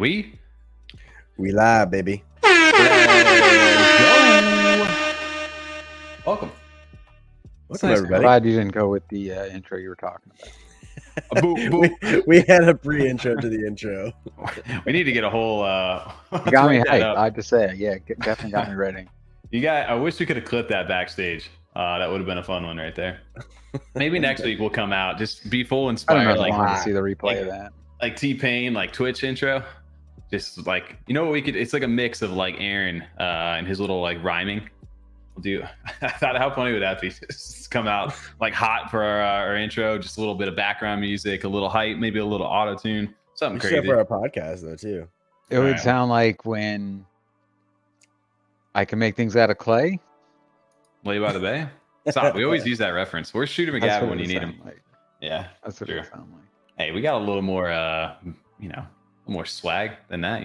we live, baby. Let's go. Welcome Everybody. Glad you didn't go with the intro you were talking about. We had a pre-intro to the intro. We need to get a whole. You got me hyped. I have to say, yeah, definitely got me ready. I wish we could have clipped that backstage. That would have been a fun one right there. Maybe next week we'll come out, just be full inspired. I don't know, like, I want to see the replay of that. Like T-Pain, like Twitch intro. Just like, you know what we could? It's like a mix of like Aaron and his little like rhyming. We'll do. I thought, how funny would that be? Just come out like hot for our intro. Just a little bit of background music, a little hype, maybe a little auto tune, something crazy for our podcast though too. It would sound like when I can make things out of clay. Lay by the Bay. Stop. We always use that reference. Where's Shooter McGavin when you need him? Like. Yeah, that's what it sounds like. Hey, we got a little more, more swag than that,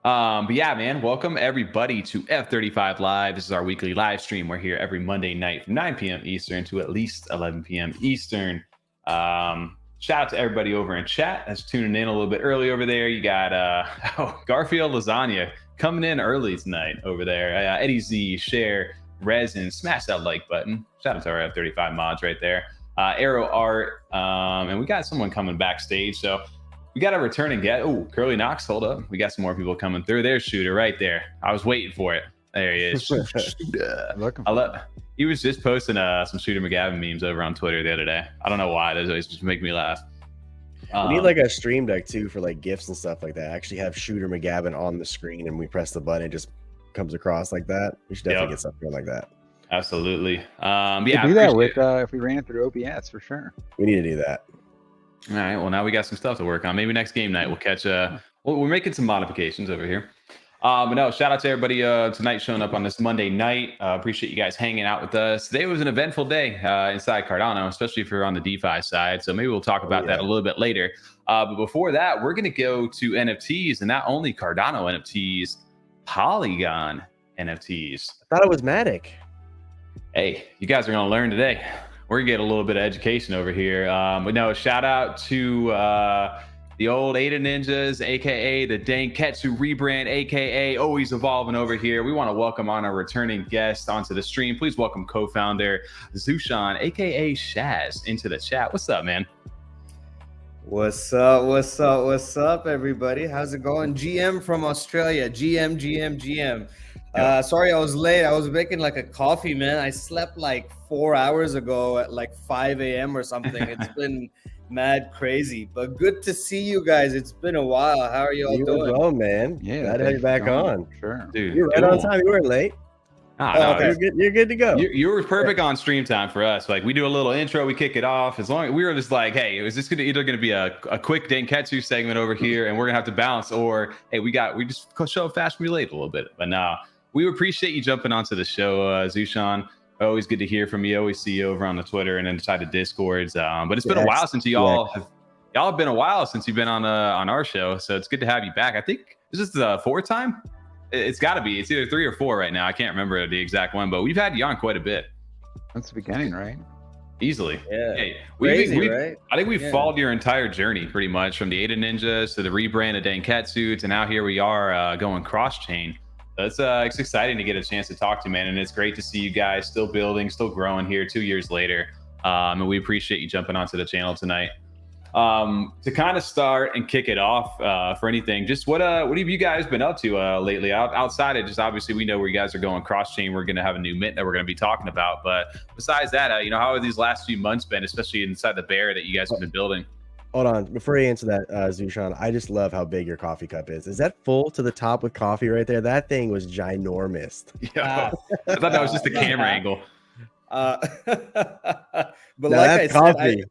But yeah, man, welcome everybody to F35 Live. This is our weekly live stream. We're here every Monday night from 9 p.m. Eastern to at least 11 p.m. Eastern. Shout out to everybody over in chat that's tuning in a little bit early over there. You got Garfield Lasagna coming in early tonight over there. Eddie Z, Share, Resin, smash that like button. Shout out to our F35 mods right there. Arrow Art, and we got someone coming backstage. So we got a returning guest. Oh, Curly Knox, hold up. We got some more people coming through. There's Shooter right there. I was waiting for it. There he is. Shooter. He was just posting some Shooter McGavin memes over on Twitter the other day. I don't know why. Those always just make me laugh. We need like a stream deck too for like GIFs and stuff like that. Actually have Shooter McGavin on the screen and we press the button, it just comes across like that. We should definitely get something like that. Absolutely. Yeah, do that with if we ran it through OBS for sure. We need to do that. All right. Well, now we got some stuff to work on. Maybe next game night we'll catch. We're making some modifications over here. But no, shout out to everybody tonight showing up on this Monday night. Appreciate you guys hanging out with us. Today was an eventful day inside Cardano, especially if you're on the DeFi side. So maybe we'll talk about that a little bit later. But before that, we're going to go to NFTs, and not only Cardano NFTs, Polygon NFTs. I thought it was Matic. Hey, you guys are going to learn today. We're going to get a little bit of education over here. But no, shout out to the old Ada Ninjas, a.k.a. the Danketsu rebrand, a.k.a. always evolving over here. We want to welcome on our returning guest onto the stream. Please welcome co-founder Zushan, a.k.a. Shaz, into the chat. What's up, man? What's up, everybody? How's it going? GM from Australia. GM. Sorry I was late. I was making like a coffee, man. I slept like 4 hours ago at like 5 a.m. or something. It's been mad crazy, but good to see you guys. It's been a while. How are you all doing? Well, man. Yeah, glad to have you back on. Sure, dude. You're right on time. You weren't late. No, okay. You're good to go. You were perfect on stream time for us. Like we do a little intro, we kick it off. As long as we were just like, hey, is this either going to be a quick Danketsu segment over here, and we're gonna have to bounce, or hey, we just show up fast and we late a little bit. But no, we appreciate you jumping onto the show, Zushan. Always good to hear from you. Always see you over on the Twitter and inside the Discords. But it's been a while since y'all have been a while since you've been on our show, so it's good to have you back. I think this is the fourth time. It's got to be. It's either 3 or 4 right now. I can't remember the exact one, but we've had you on quite a bit. That's the beginning, right? Easily. Yeah. Hey, right? I think we've followed your entire journey pretty much, from the Ada Ninjas to the rebrand of Danketsu to now here we are going cross-chain. So it's exciting to get a chance to talk to you, man. And it's great to see you guys still building, still growing here 2 years later. And we appreciate you jumping onto the channel tonight. To kind of start and kick it off for anything, just what have you guys been up to lately? Outside of just, obviously we know where you guys are going cross-chain. We're going to have a new mint that we're going to be talking about. But besides that, how have these last few months been, especially inside the bear that you guys have been building? Hold on, before you answer that, Zushan, I just love how big your coffee cup is. Is that full to the top with coffee right there? That thing was ginormous. Yeah, I thought that was just the camera angle. But like I said, coffee.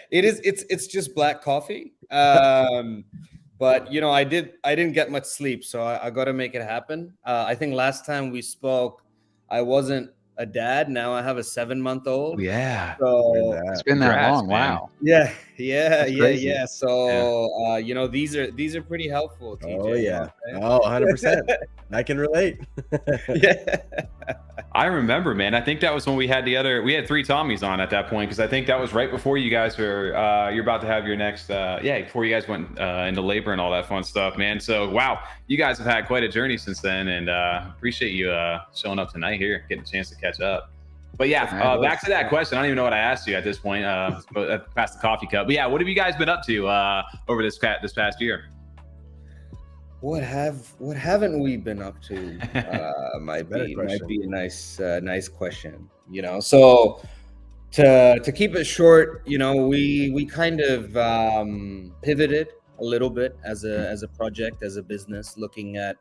It's just black coffee. But I didn't get much sleep, so I got to make it happen. I think last time we spoke, I wasn't a dad. Now I have a 7-month-old. Yeah. So it's been that long. Man. Wow. Yeah. Crazy. So these are pretty helpful, TJ. Oh yeah. Oh, 100%. I can relate. Yeah. I remember, man. I think that was when we had three Tommies on at that point, because I think that was right before you guys were you're about to have your next before you guys went into labor and all that fun stuff, man. So wow, you guys have had quite a journey since then, and appreciate you showing up tonight here, getting a chance to catch up. But yeah, back to that question. I don't even know what I asked you at this point, but past the coffee cup. But yeah, what have you guys been up to over this past year? What haven't we been up to? Might be a nice question. You know, so to keep it short, you know, we kind of pivoted a little bit as a project, as a business, looking at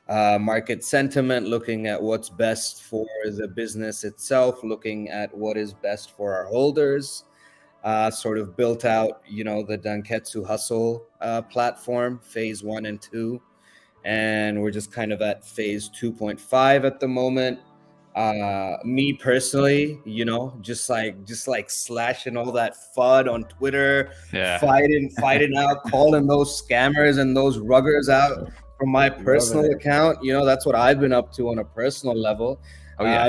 market sentiment, looking at what's best for the business itself, looking at what is best for our holders. Sort of built out, you know, the Danketsu Hustle platform, phase 1 and 2. And we're just kind of at phase 2.5 at the moment. Me personally, you know, just like slashing all that FUD on Twitter, fighting out, calling those scammers and those ruggers out from my personal account. You know, that's what I've been up to on a personal level.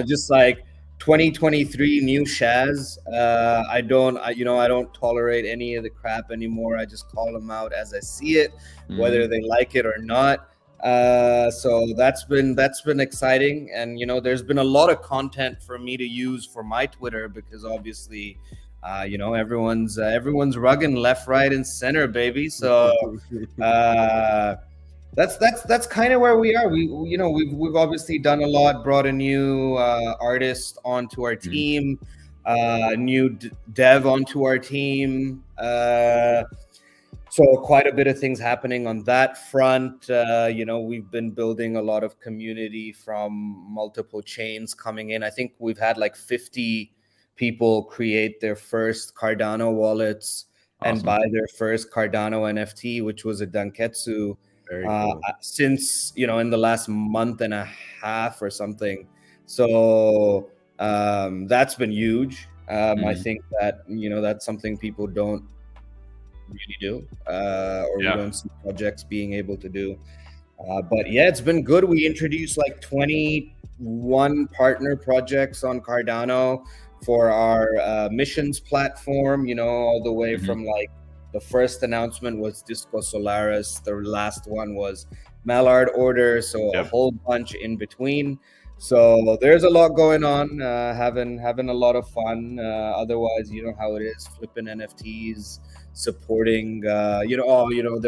Just like 2023 new Shaz. I don't tolerate any of the crap anymore. I just call them out as I see it, whether they like it or not. So that's been exciting, and you know, there's been a lot of content for me to use for my Twitter, because obviously, you know, everyone's rugging left, right, and center, baby. So that's kind of where we are. We've obviously done a lot, brought a new artist onto our team, new dev onto our team. So quite a bit of things happening on that front. You know, we've been building a lot of community from multiple chains coming in. I think we've had like 50 people create their first Cardano wallets and buy their first Cardano NFT, which was a Danketsu. Cool. Since, you know, in the last month and a half or something. So that's been huge. I think that, you know, that's something people don't really do, we don't see projects being able to do. But yeah, it's been good. We introduced like 21 partner projects on Cardano for our missions platform, you know, all the way from like, the first announcement was Disco Solaris. The last one was Mallard Order. So a whole bunch in between. So there's a lot going on, having a lot of fun. Otherwise, you know how it is, flipping NFTs, supporting, there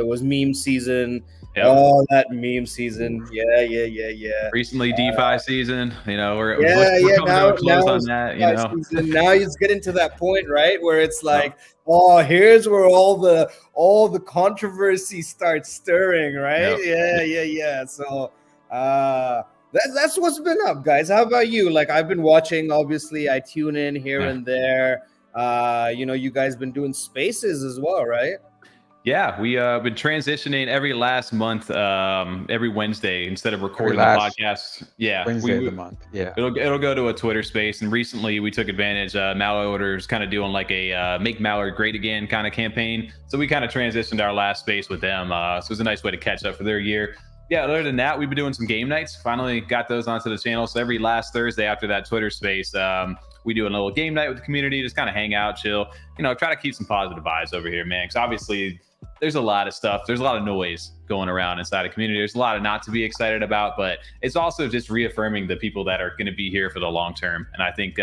was meme season. Oh, that meme season. Yeah. Recently DeFi season, you know, we're coming to a close on that, you know. Season. Now it's getting to that point, right, where it's like, oh, here's where all the controversy starts stirring, right? Yeah. So that's what's been up, guys. How about you? Like, I've been watching, obviously I tune in here and there. You know, you guys been doing spaces as well, right? Yeah, we been transitioning every last month, every Wednesday, instead of recording the podcast. Yeah, Wednesday of the month. Yeah, it'll go to a Twitter space. And recently we took advantage. Mallard Order's kind of doing like a make Mallard great again kind of campaign. So we kind of transitioned our last space with them. So it was a nice way to catch up for their year. Yeah, other than that, we've been doing some game nights. Finally got those onto the channel. So every last Thursday after that Twitter space, we do a little game night with the community, just kind of hang out, chill, you know, try to keep some positive vibes over here, man. Because obviously there's a lot of stuff. There's a lot of noise going around inside a community. There's a lot of not to be excited about, but it's also just reaffirming the people that are going to be here for the long term. And I think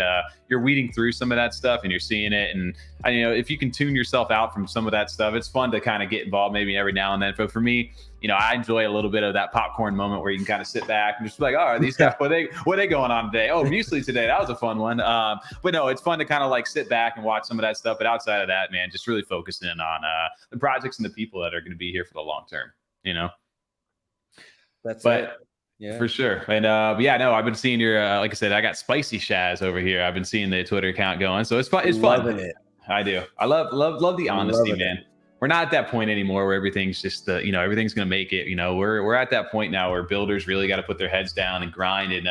you're weeding through some of that stuff and you're seeing it. And you know, if you can tune yourself out from some of that stuff, it's fun to kind of get involved maybe every now and then. But for me, you know, I enjoy a little bit of that popcorn moment where you can kind of sit back and just be like, oh, are these guys, what are they going on today? Oh, Muesli today. That was a fun one. But no, it's fun to kind of like sit back and watch some of that stuff. But outside of that, man, just really focus in on the projects and the people that are going to be here for the long term, you know? That's it. Yeah, for sure. And yeah, no, I've been seeing your like I said, I got Spicy Shaz over here. I've been seeing the Twitter account going, so it's fun. It's fun. Loving it. I do. I love the honesty, man. We're not at that point anymore where everything's just you know, everything's gonna make it. You know, we're at that point now where builders really got to put their heads down and grind, and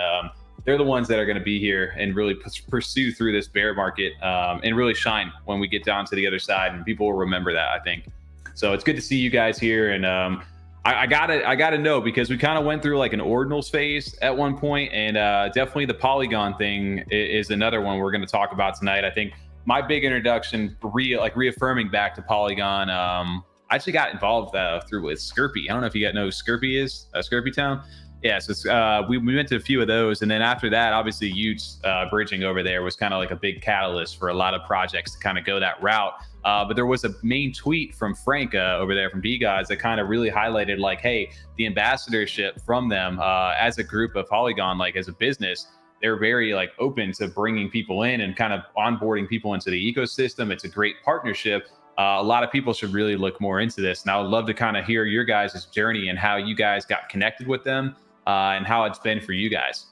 they're the ones that are going to be here and really pursue through this bear market and really shine when we get down to the other side, and people will remember that, I think. So it's good to see you guys here, and I gotta know, because we kind of went through like an ordinals phase at one point, and definitely the Polygon thing is another one we're going to talk about tonight. I think my big introduction, reaffirming back to Polygon, I actually got involved through with Skirpy. I don't know if you guys know who Skirpy is, Skirpy Town. Yeah, so we went to a few of those, and then after that, obviously Utes bridging over there was kind of like a big catalyst for a lot of projects to kind of go that route. But there was a main tweet from Frank over there from DGods that kind of really highlighted like, hey, the ambassadorship from them as a group of Polygon, like as a business, they're very like open to bringing people in and kind of onboarding people into the ecosystem. It's a great partnership. A lot of people should really look more into this. And I would love to kind of hear your guys' journey and how you guys got connected with them and how it's been for you guys.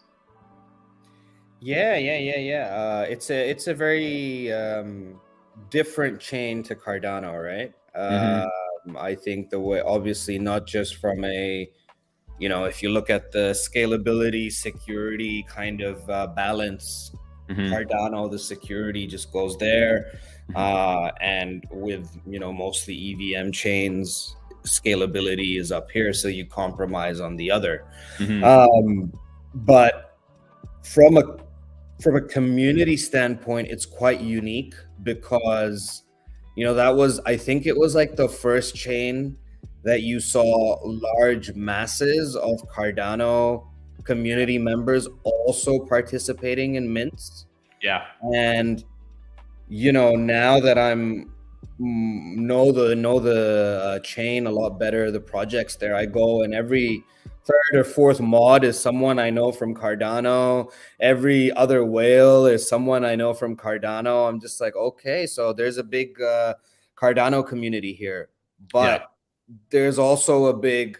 Yeah. It's a very different chain to Cardano, right? I think the way, obviously, not just from a, if you look at the scalability, security kind of balance, Cardano, the security just goes there. And with, mostly EVM chains, scalability is up here, so you compromise on the other. But from a community standpoint, it's quite unique because, I think it was like the first chain that you saw large masses of Cardano community members also participating in mints. Yeah. And, now that I'm know the chain a lot better, the projects there, I go, and every third or fourth mod is someone I know from Cardano. Every other whale is someone I know from Cardano. I'm just like, okay, so there's a big Cardano community here, but there's also a big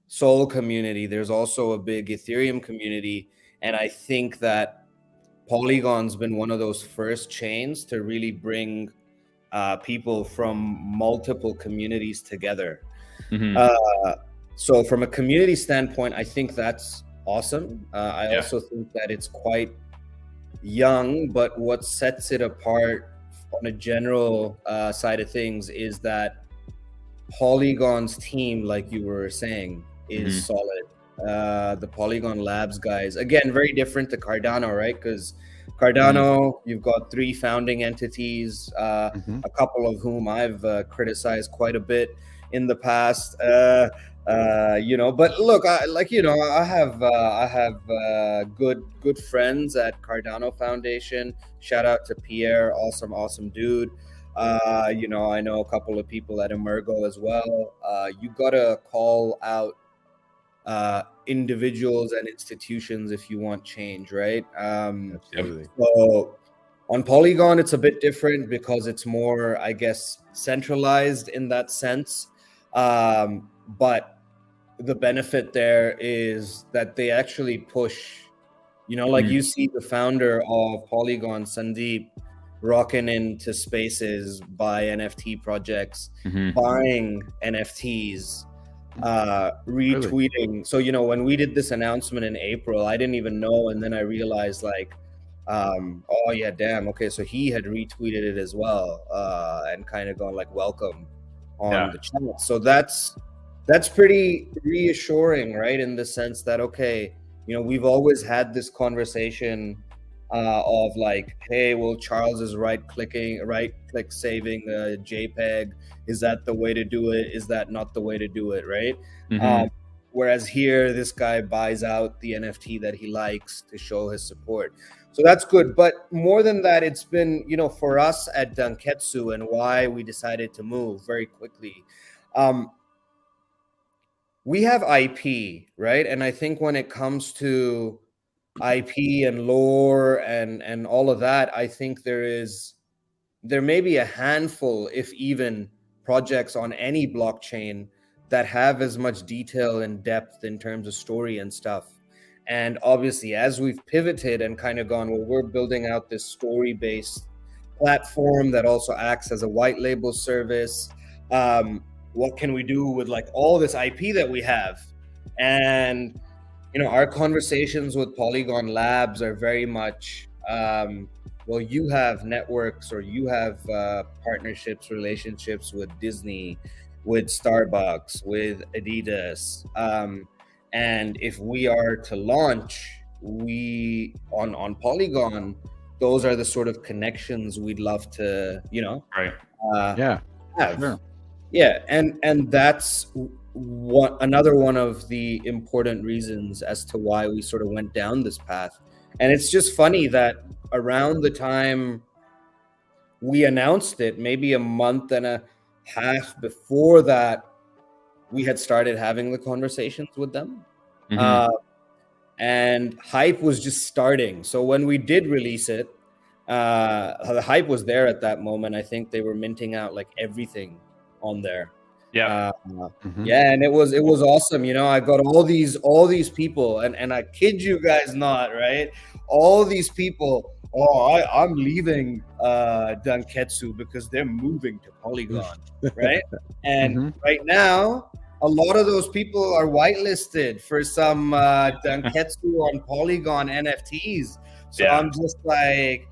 Sol community. There's also a big Ethereum community. And I think that Polygon's been one of those first chains to really bring people from multiple communities together. So from a community standpoint, I think that's awesome. I also think that it's quite young, but what sets it apart on a general side of things is that Polygon's team, like you were saying, is solid. The Polygon Labs guys, again, very different to Cardano, right? Because Cardano, you've got 3 founding entities, a couple of whom I've criticized quite a bit in the past. But look, I have good friends at Cardano Foundation. Shout out to Pierre, awesome dude. I know a couple of people at Emergo as well. You gotta call out individuals and institutions if you want change, right? Absolutely. So on Polygon, it's a bit different because it's more, I guess, centralized in that sense. But the benefit there is that they actually push, you see the founder of Polygon, Sandeep, rocking into spaces, buy NFT projects, buying NFTs, retweeting. Really? So, when we did this announcement in April, I didn't even know. And then I realized oh yeah, damn. Okay. So he had retweeted it as well, and kind of gone like, welcome on the channel. So that's pretty reassuring, right? In the sense that, okay, we've always had this conversation of like, hey, well, Charles is right click saving a JPEG. Is that the way to do it? Is that not the way to do it, right? Whereas here, this guy buys out the NFT that he likes to show his support. So that's good. But more than that, it's been, for us at Danketsu, and why we decided to move very quickly. We have IP, right? And I think when it comes to IP and lore and all of that, I think there may be a handful, if even, projects on any blockchain that have as much detail and depth in terms of story and stuff. And obviously, as we've pivoted and kind of gone, well, we're building out this story-based platform that also acts as a white label service. What can we do with like all this IP that we have? And our conversations with Polygon Labs are very much, well, you have networks, or you have partnerships, relationships with Disney with Starbucks, with Adidas. And if we are to launch, we on Polygon, those are the sort of connections we'd love to, Right. have. Sure. Yeah, and that's another one of the important reasons as to why we sort of went down this path. And it's just funny that around the time we announced it, maybe a month and a half before that, we had started having the conversations with them. And hype was just starting. So when we did release it, the hype was there at that moment. I think they were minting out like everything on there. Yeah. Yeah, and it was awesome. I got all these people, and I kid you guys not, right? All these people, I'm leaving Danketsu because they're moving to Polygon, right? And right now, a lot of those people are whitelisted for some Danketsu on Polygon NFTs. So I'm just like,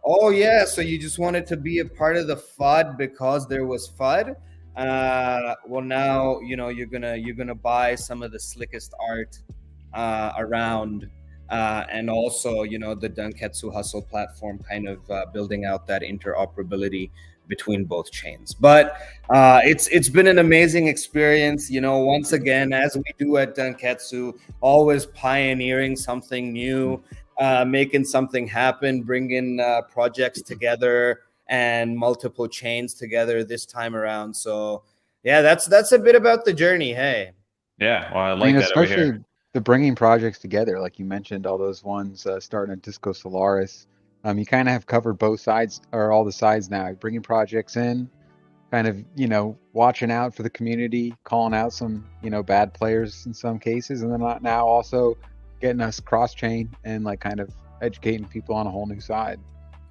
oh yeah, so you just wanted to be a part of the FUD because there was FUD? Well, now you're gonna buy some of the slickest art around, and also the Danketsu Hustle platform, kind of building out that interoperability between both chains. But it's been an amazing experience. Once again, as we do at Danketsu, always pioneering something new, making something happen, bringing projects together and multiple chains together this time around. So yeah, that's a bit about the journey. Hey. Yeah, well, I like that over especially here. the bringing projects together, like you mentioned, all those ones starting at Disco Solaris. You kind of have covered both sides, or all the sides now. Bringing projects in, kind of watching out for the community, calling out some bad players in some cases, and then now also getting us cross chain and like kind of educating people on a whole new side.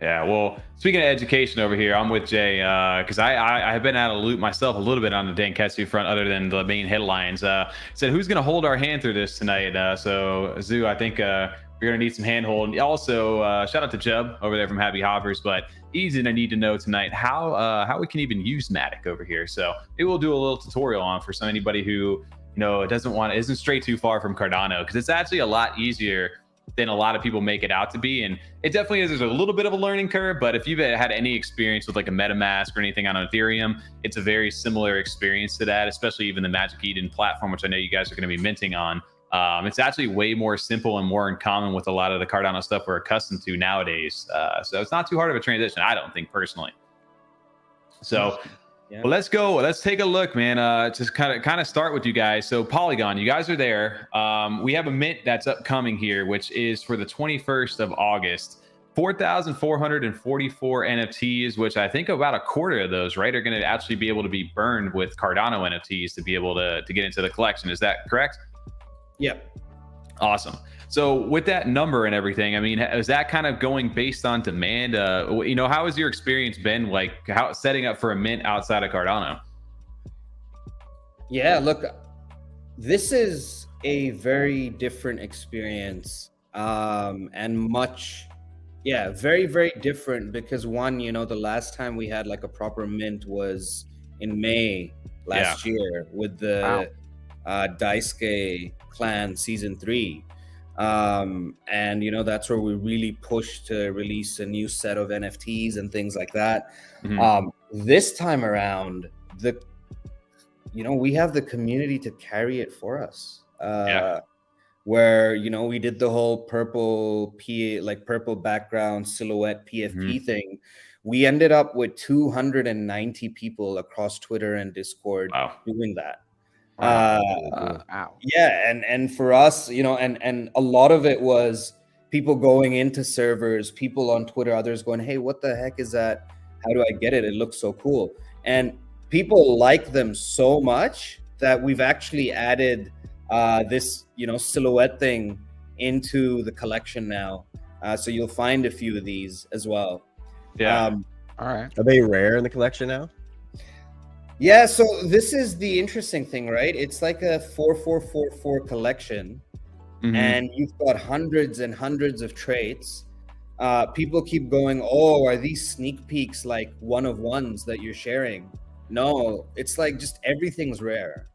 Yeah, well, speaking of education over here, I'm with Jay because I have been out of the loop myself a little bit on the Danketsu front, other than the main headlines. Said who's going to hold our hand through this tonight? So Zoo, I think we're going to need some hand hold. Also, shout out to Jub over there from Happy Hoppers, but he's going to need to know tonight how we can even use Matic over here. So maybe we'll do a little tutorial on for anybody who isn't straight too far from Cardano, because it's actually a lot easier than a lot of people make it out to be. And it definitely is. There's a little bit of a learning curve, but if you've had any experience with like a MetaMask or anything on Ethereum, it's a very similar experience to that, especially even the Magic Eden platform, which I know you guys are going to be minting on. It's actually way more simple and more in common with a lot of the Cardano stuff we're accustomed to nowadays. So it's not too hard of a transition, I don't think, personally. So well, let's go. Let's take a look, man. Just kind of start with you guys. So Polygon, you guys are there. We have a mint that's upcoming here, which is for the 21st of August. 4,444 NFTs, which I think about a quarter of those, right, are going to actually be able to be burned with Cardano NFTs to be able to get into the collection. Is that correct? Yep. Awesome. So with that number and everything, I mean, is that kind of going based on demand? How has your experience been like setting up for a mint outside of Cardano? Yeah, look, this is a very different experience, and very, very different because one, the last time we had like a proper mint was in May last year with the Daisuke Clan Season 3. And that's where we really pushed to release a new set of NFTs and things like that. This time around, we have the community to carry it for us. Where we did the whole purple background silhouette PFP thing. We ended up with 290 people across Twitter and Discord doing that. And for us, and a lot of it was people going into servers, people on Twitter, others going, hey, what the heck is that? How do I get it? It looks so cool. And people like them so much that we've actually added this silhouette thing into the collection now. So you'll find a few of these as well. All right. Are they rare in the collection now? Yeah, so this is the interesting thing, right? It's like a 4444 collection, and you've got hundreds and hundreds of traits. People keep going, oh, are these sneak peeks like one of ones that you're sharing? No, it's like just everything's rare.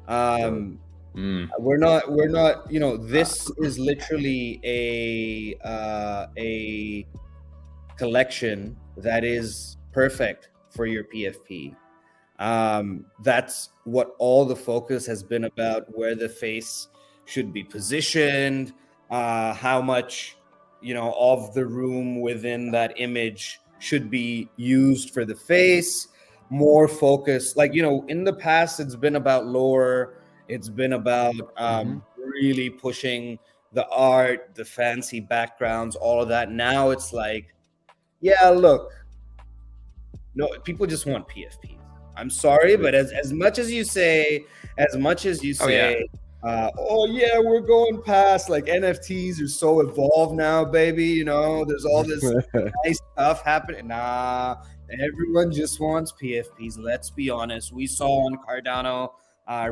We're not, you know, this is literally a collection that is perfect for your PFP. That's what all the focus has been about, where the face should be positioned, how much, you know, of the room within that image should be used for the face, more focus. Like, you know, in the past, it's been about lore. It's been about really pushing the art, the fancy backgrounds, all of that. Now it's like, yeah, look, no, people just want PFP. I'm sorry, but as much as you say, oh yeah, we're going past, like, NFTs are so evolved now, baby. You know, there's all this nice stuff happening. Nah, everyone just wants PFPs. Let's be honest. We saw on Cardano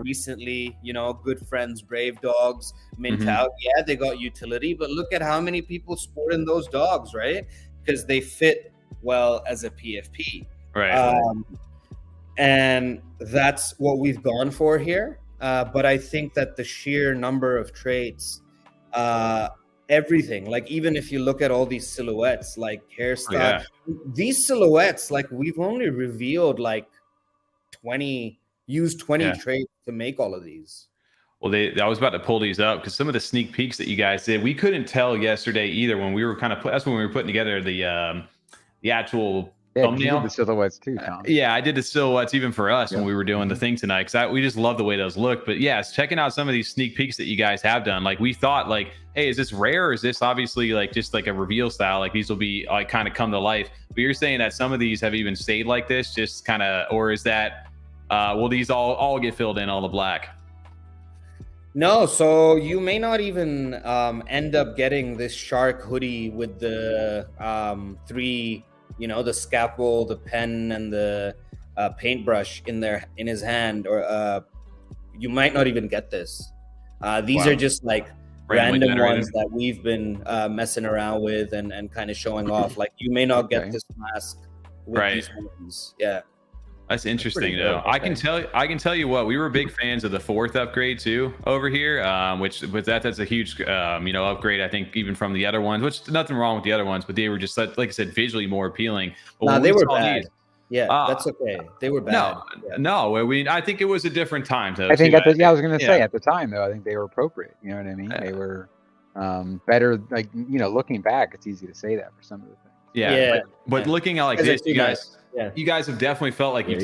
recently, you know, good friends, Brave Dogs, mint out. Yeah, they got utility, but look at how many people sporting those dogs, right? Because they fit well as a PFP. Right. And that's what we've gone for here. But I think that the sheer number of traits, everything, like, even if you look at all these silhouettes, like hairstyle, these silhouettes, like, we've only revealed like 20 traits to make all of these. Well, I was about to pull these up because some of the sneak peeks that you guys did, we couldn't tell yesterday either when we were that's when we were putting together the actual thumbnail. You did the silhouettes too, Tom. Yeah, I did the silhouettes even for us when we were doing the thing tonight, because we just love the way those look. But yes, checking out some of these sneak peeks that you guys have done, like, we thought, like, hey, is this rare, or is this obviously like just like a reveal style, like these will be like kind of come to life? But you're saying that some of these have even stayed like this, just kind of, or is that will these all get filled in, all the black? No, so you may not even end up getting this shark hoodie with the three, you know, the scalpel, the pen, and the paintbrush in his hand, or you might not even get this. These are just like random ones that we've been messing around with and kind of showing off. Like, you may not get this mask with these ones. Yeah. That's interesting, though. I can tell you what, we were big fans of the 4th upgrade too over here, which that's a huge upgrade, I think, even from the other ones, which nothing wrong with the other ones, but they were just, like I said, visually more appealing. But they were bad. That's okay. They were bad. No, I think it was a different time. I think I was going to say at the time, though, I think they were appropriate. You know what I mean? They were better. Like, you know, looking back, it's easy to say that for some of the things. But looking at like this, you guys have definitely felt like you've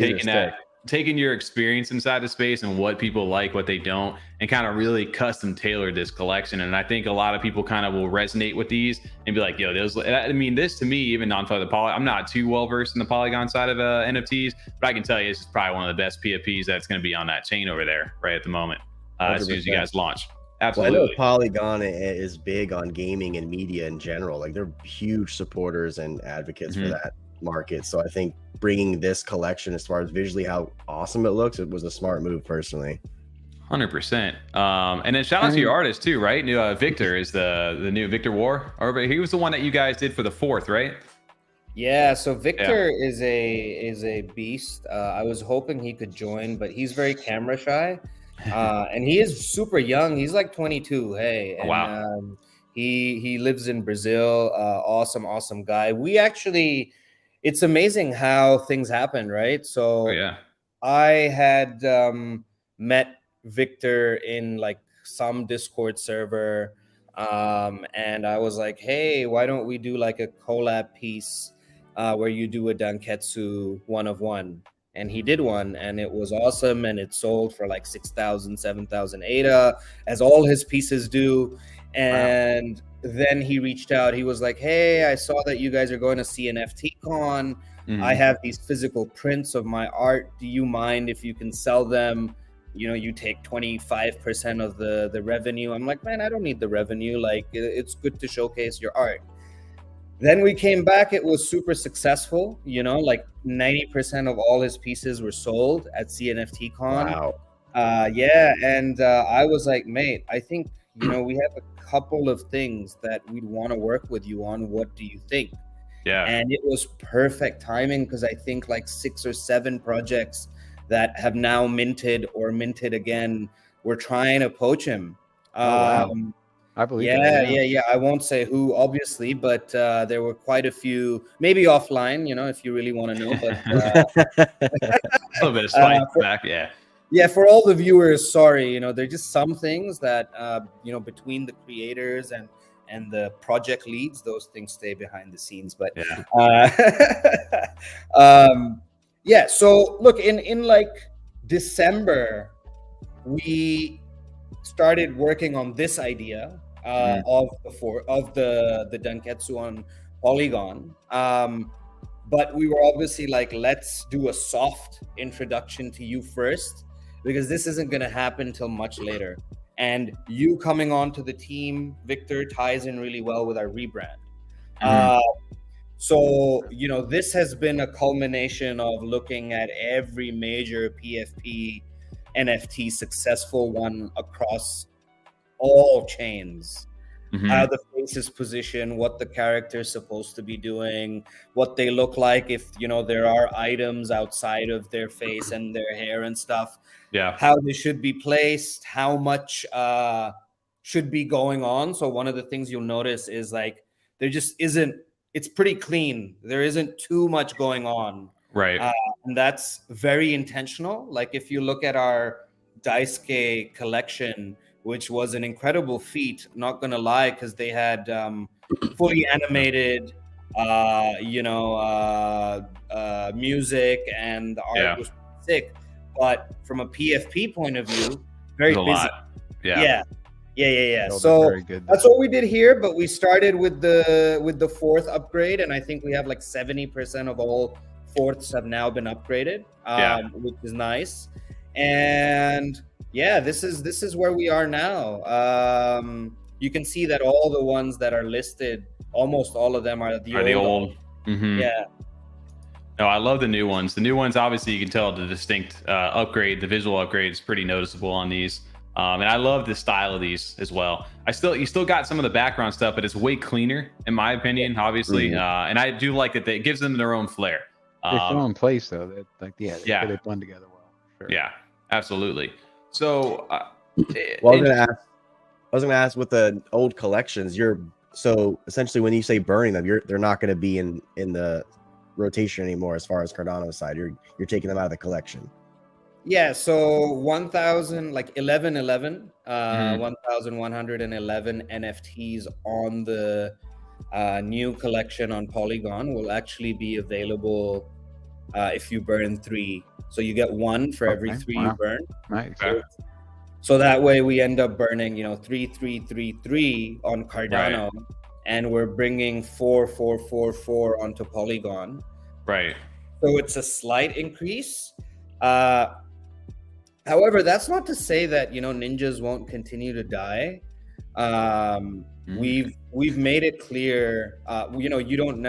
taken your experience inside the space and what people like, what they don't, and kind of really custom tailored this collection. And I think a lot of people kind of will resonate with these and be like, yo, those, I mean, this to me, even on the Polygon, I'm not too well versed in the Polygon side of NFTs, but I can tell you this is probably one of the best PFPs that's going to be on that chain over there right at the moment, as soon as you guys launch. Absolutely. Well, I know Polygon is big on gaming and media in general. Like, they're huge supporters and advocates for that market. So I think bringing this collection, as far as visually how awesome it looks, it was a smart move personally. 100%. And then shout out to your artist too, right? New Victor is the new Victor War. Or he was the one that you guys did for the 4th, right? Yeah, so Victor is a beast. I was hoping he could join, but he's very camera shy. And he is super young. He's like 22. Hey, and, wow. He lives in Brazil. Awesome guy. We actually, it's amazing how things happen, right? So I had met Victor in like some Discord server, and I was like, hey, why don't we do like a collab piece where you do a Danketsu 1 of 1? And he did one, and it was awesome, and it sold for like 6,000, 7,000 ADA, as all his pieces do. And then he reached out. He was like, hey, I saw that you guys are going to CNFT Con. I have these physical prints of my art. Do you mind if you can sell them? You know, you take 25% of the revenue. I'm like, man, I don't need the revenue. Like, it's good to showcase your art. Then we came back. It was super successful. You know, like 90% of all his pieces were sold at CNFT Con. Wow. And I was like, mate, I think, you know, we have a couple of things that we'd want to work with you on. What do you think? Yeah. And it was perfect timing because I think like 6 or 7 projects that have now minted or minted again were trying to poach him. Oh, wow. I believe Yeah. I won't say who, obviously, but there were quite a few, maybe offline, if you really want to know. But a little bit of spice back, yeah. Yeah, for all the viewers, sorry, there're just some things that between the creators and the project leads, those things stay behind the scenes. But yeah, so look, in like December, we started working on this idea of the Danketsu on Polygon. But we were obviously like, let's do a soft introduction to you first, because this isn't going to happen till much later. And you coming on to the team, Victor, ties in really well with our rebrand. So, this has been a culmination of looking at every major PFP NFT successful one across all chains. How the face is positioned, what the character is supposed to be doing, what they look like if there are items outside of their face and their hair and stuff. Yeah. How they should be placed, how much should be going on. So one of the things you'll notice is like there just isn't. It's pretty clean. There isn't too much going on. Right. And that's very intentional. Like if you look at our Daisuke collection, which was an incredible feat, not gonna lie, because they had fully animated, music, and the art was sick. But from a PFP point of view, very busy. Lot. Yeah. So that's what we did here. But we started with the 4th upgrade, and I think we have like 70% of all 4ths have now been upgraded, which is nice. And yeah, this is where we are now. You can see that all the ones that are listed, almost all of them are the old. Yeah. No, I love the new ones. The new ones, obviously, you can tell the distinct upgrade. The visual upgrade is pretty noticeable on these. And I love the style of these as well. You still got some of the background stuff, but it's way cleaner, in my opinion, obviously. And I do like that it gives them their own flair. They're still in place, though. They blend together well. Sure. Yeah, absolutely. So, I was gonna ask with the old collections. So essentially, when you say burning them, they're not going to be in the rotation anymore. As far as Cardano's side, you're taking them out of the collection. Yeah. So 1111 NFTs on the new collection on Polygon will actually be available if you burn 3. So you get 1 for every 3 you burn. Nice. So that way we end up burning, 3 on Cardano, and we're bringing 4 onto Polygon. Right. So it's a slight increase. However, that's not to say that ninjas won't continue to die. We've made it clear. You don't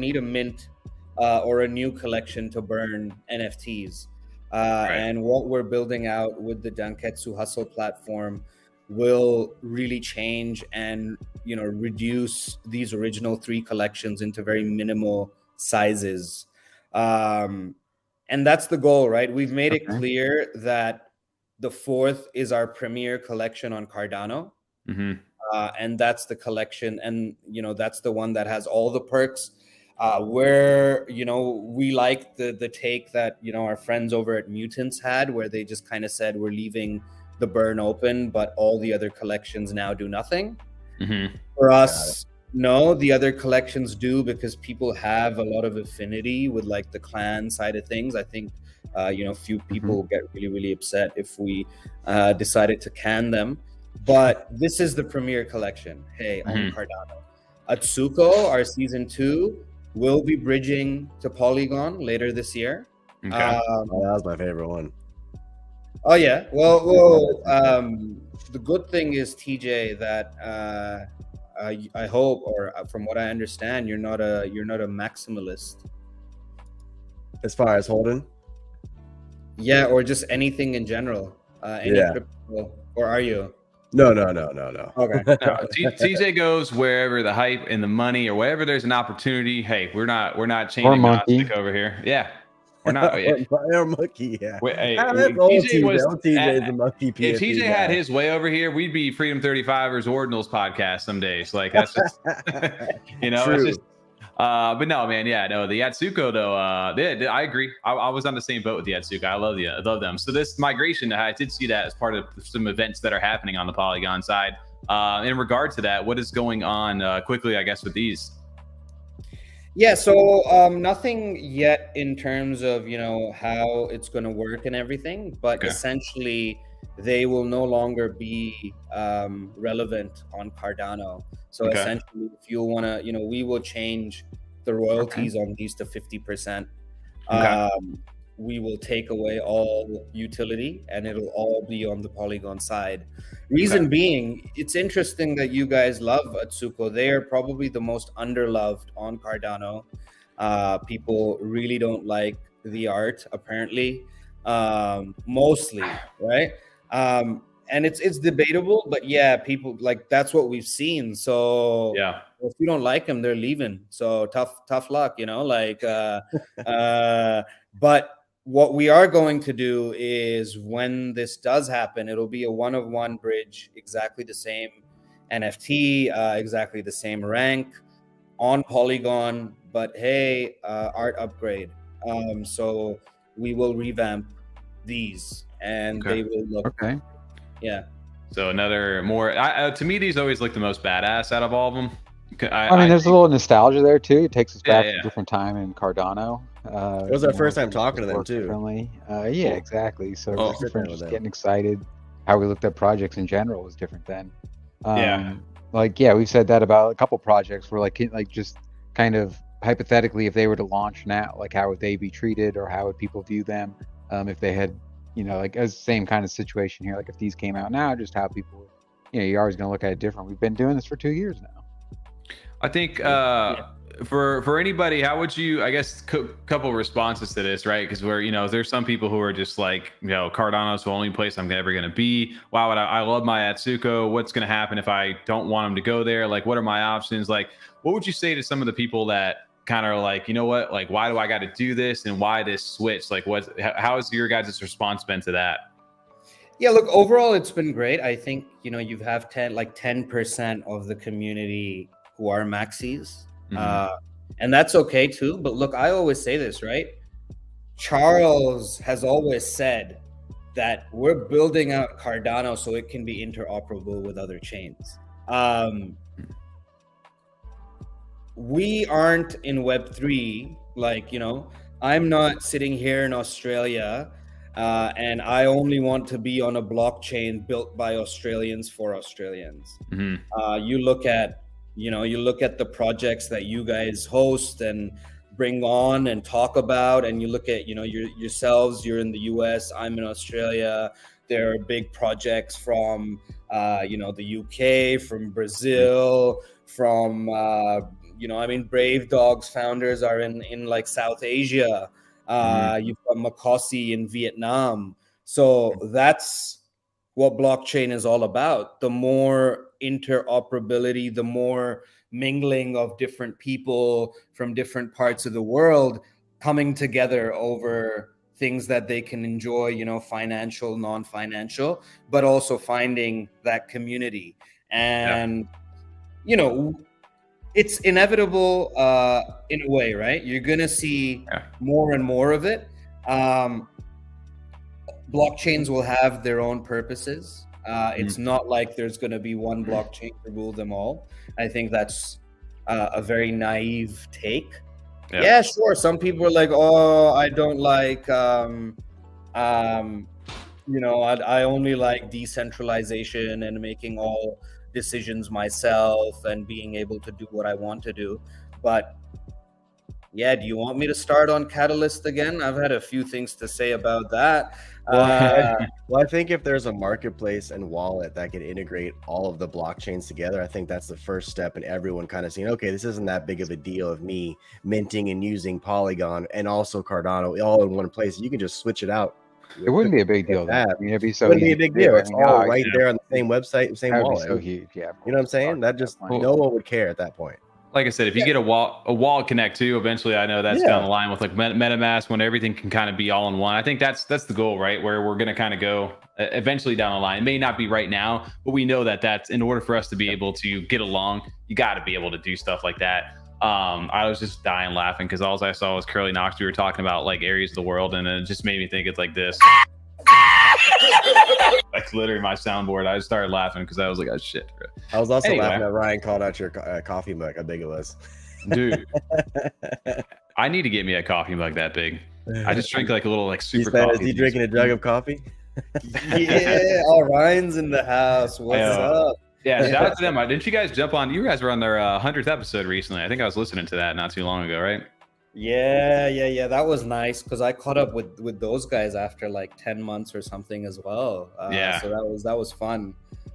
need a mint or a new collection to burn NFTs. And what we're building out with the Danketsu Hustle platform will really change and reduce these original 3 collections into very minimal sizes. And that's the goal, right? We've made it clear that the 4th is our premier collection on Cardano. And that's the collection, and that's the one that has all the perks. Where we like the take that our friends over at Mutants had, where they just kind of said we're leaving the burn open, but all the other collections now do nothing. For us, no, the other collections do, because people have a lot of affinity with like the clan side of things. I think few people get really upset if we decided to can them, but this is the premier collection. On Cardano, Atsuko, our season 2, will be bridging to Polygon later this year. That was my favorite one. Oh yeah. Well, the good thing is, TJ, that I hope, or from what I understand, you're not a maximalist. As far as holding? Yeah, or just anything in general. Crypto, or are you? No. Okay. No, TJ goes wherever the hype and the money, or wherever there's an opportunity. Hey, we're not chain Or agnostic monkey. over here. Yeah, we're not. Or monkey, yeah. Hey, That's old TJ was Old TJ's a monkey PFP if TJ guy. had his way over here, we'd be Freedom 35ers Ordinals podcast some days. Like that's just it's True. just but no, man, yeah, no, the Yatsuko though, I agree. I was on the same boat with the Yatsuko. I love them. So this migration, I did see that as part of some events that are happening on the Polygon side. In regard to that, what is going on quickly, I guess, with these? Yeah, so nothing yet in terms of how it's going to work and everything, but Okay. essentially they will no longer be relevant on Cardano. So Okay. essentially, if you want to, we will change the royalties on these to 50%. Okay. We will take away all utility and it'll all be on the Polygon side. Reason being, it's interesting that you guys love Atsuko. They are probably the most underloved on Cardano. People really don't like the art, apparently, mostly, right? And it's debatable, but yeah, people like that's what we've seen. So Yeah. if you don't like them, they're leaving. So tough luck, but what we are going to do is when this does happen, it'll be a one-of-one bridge, exactly the same NFT, exactly the same rank on Polygon, but hey, art upgrade. So we will revamp these and they will look yeah. So another more to me, these always look the most badass out of all of them. I mean, there's a little nostalgia there too. It takes us back Yeah. to a different time in Cardano. It was our first time talking to them too. Yeah, exactly. So Oh, we're different, just getting excited. How we looked at projects in general was different then. We've said that about a couple projects where like just kind of hypothetically, if they were to launch now, like how would they be treated or how would people view them if they had, like as same kind of situation here. Like if these came out now, just how people, you're always going to look at it different. We've been doing this for 2 years now. I think for anybody, how would you, I guess, couple responses to this, right? Because there's some people who are just like, Cardano's the only place I'm ever going to be. Wow, I love my Atsuko. What's going to happen if I don't want them to go there? Like, what are my options? Like, what would you say to some of the people that kind of like, what, like, why do I got to do this and why this switch? Like, how has your guys' response been to that? Yeah, look, overall, it's been great. I think, you have 10% of the community who are maxis. And that's okay too. But look, I always say this, right? Charles has always said that we're building out Cardano so it can be interoperable with other chains. We aren't in Web3, I'm not sitting here in Australia and I only want to be on a blockchain built by Australians for Australians. You look at the projects that you guys host and bring on and talk about, and you look at, yourselves, you're in the US, I'm in Australia. There are big projects from, the UK, from Brazil, from, Brave Dogs founders are in like South Asia. You've got Mocossi in Vietnam. So that's what blockchain is all about. The more interoperability, the more mingling of different people from different parts of the world coming together over things that they can enjoy, financial, non-financial, but also finding that community. And, it's inevitable in a way, right? You're going to see more and more of it. Blockchains will have their own purposes. It's not like there's going to be one blockchain to rule them all. I think that's a very naive take. Yeah, sure. Some people are like, oh, I don't like, I only like decentralization and making all decisions myself and being able to do what I want to do. But yeah, do you want me to start on Catalyst again? I've had a few things to say about that. Well, I think if there's a marketplace and wallet that can integrate all of the blockchains together, I think that's the first step in everyone kind of seeing, okay, this isn't that big of a deal of me minting and using Polygon and also Cardano all in one place. You can just switch it out It wouldn't be a big deal though. Yeah. I mean, it'd be It so wouldn't be easy a big to do. deal. I It's mean, all oh, right yeah. there on the same website, same That would be wallet. so huge. Yeah. You know what I'm saying? That just no one would care at that point. Like I said, if you get a wallet connect too, eventually I know that's down the line with like MetaMask when everything can kind of be all in one. I think that's the goal, right? Where we're going to kind of go eventually down the line. It may not be right now, but we know that that's in order for us to be able to get along, you got to be able to do stuff like that. I was just dying laughing because all I saw was Curly Knox. We were talking about like areas of the world, and it just made me think it's like this. Like literally my soundboard. I just started laughing because I was like, oh shit. Bro. I was also laughing that Ryan called out your coffee mug, how big it was. Dude, I need to get me a coffee mug that big. I just drink like a little like super coffee. Is he drinking a jug of coffee? Yeah, all Ryan's in the house. What's up? Yeah, shout out to them. Didn't you guys jump on? You guys were on their 100th episode recently. I think I was listening to that not too long ago, right? Yeah. That was nice because I caught up with those guys after like 10 months or something as well. So that was fun.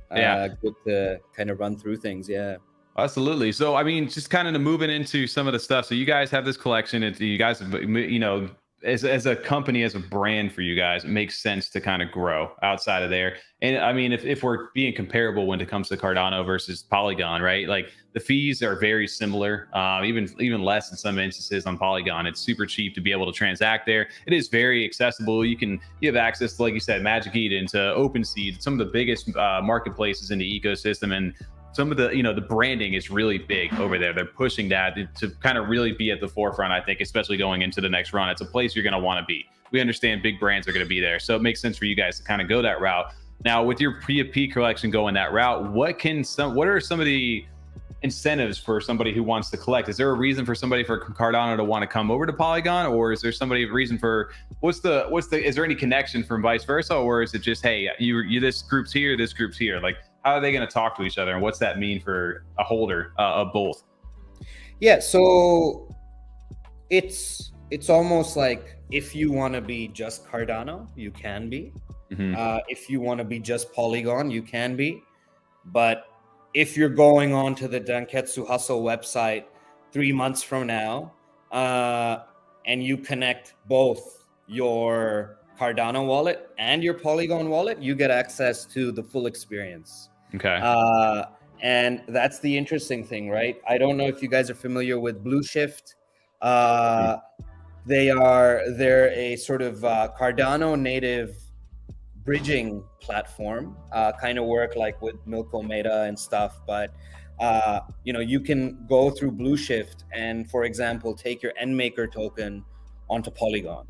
Good to kind of run through things. Yeah. Absolutely. So, I mean, just kind of moving into some of the stuff. So you guys have this collection. You guys, you know, as a company, as a brand for you guys, it makes sense to kind of grow outside of there. And I mean, if we're being comparable when it comes to Cardano versus Polygon, right? Like the fees are very similar, even less in some instances on Polygon. It's super cheap to be able to transact there. It is very accessible. You have access to, like you said, Magic Eden, to OpenSea, some of the biggest marketplaces in the ecosystem, and some of the, you know, the branding is really big over there. They're pushing that to kind of really be at the forefront, I think, especially going into the next run. It's a place you're going to want to be. We understand big brands are going to be there. So it makes sense for you guys to kind of go that route. Now, with your PFP collection going that route, what are some of the incentives for somebody who wants to collect? Is there a reason for somebody for Cardano to want to come over to Polygon, or is there reason for is there any connection from vice versa, or is it just, hey, you this group's here, this group's here? Like, how are they going to talk to each other, and what's that mean for a holder of both? Yeah, so it's almost like if you want to be just Cardano, you can be. Mm-hmm. If you want to be just Polygon, you can be. But if you're going on to the Danketsu Hustle website 3 months from now, and you connect both your Cardano wallet and your Polygon wallet, you get access to the full experience. Okay. And that's the interesting thing, right? I don't know if you guys are familiar with Blueshift. They're a sort of Cardano native bridging platform, kind of work like with Milko Meta and stuff. But you can go through Blueshift and, for example, take your NMaker token onto Polygon.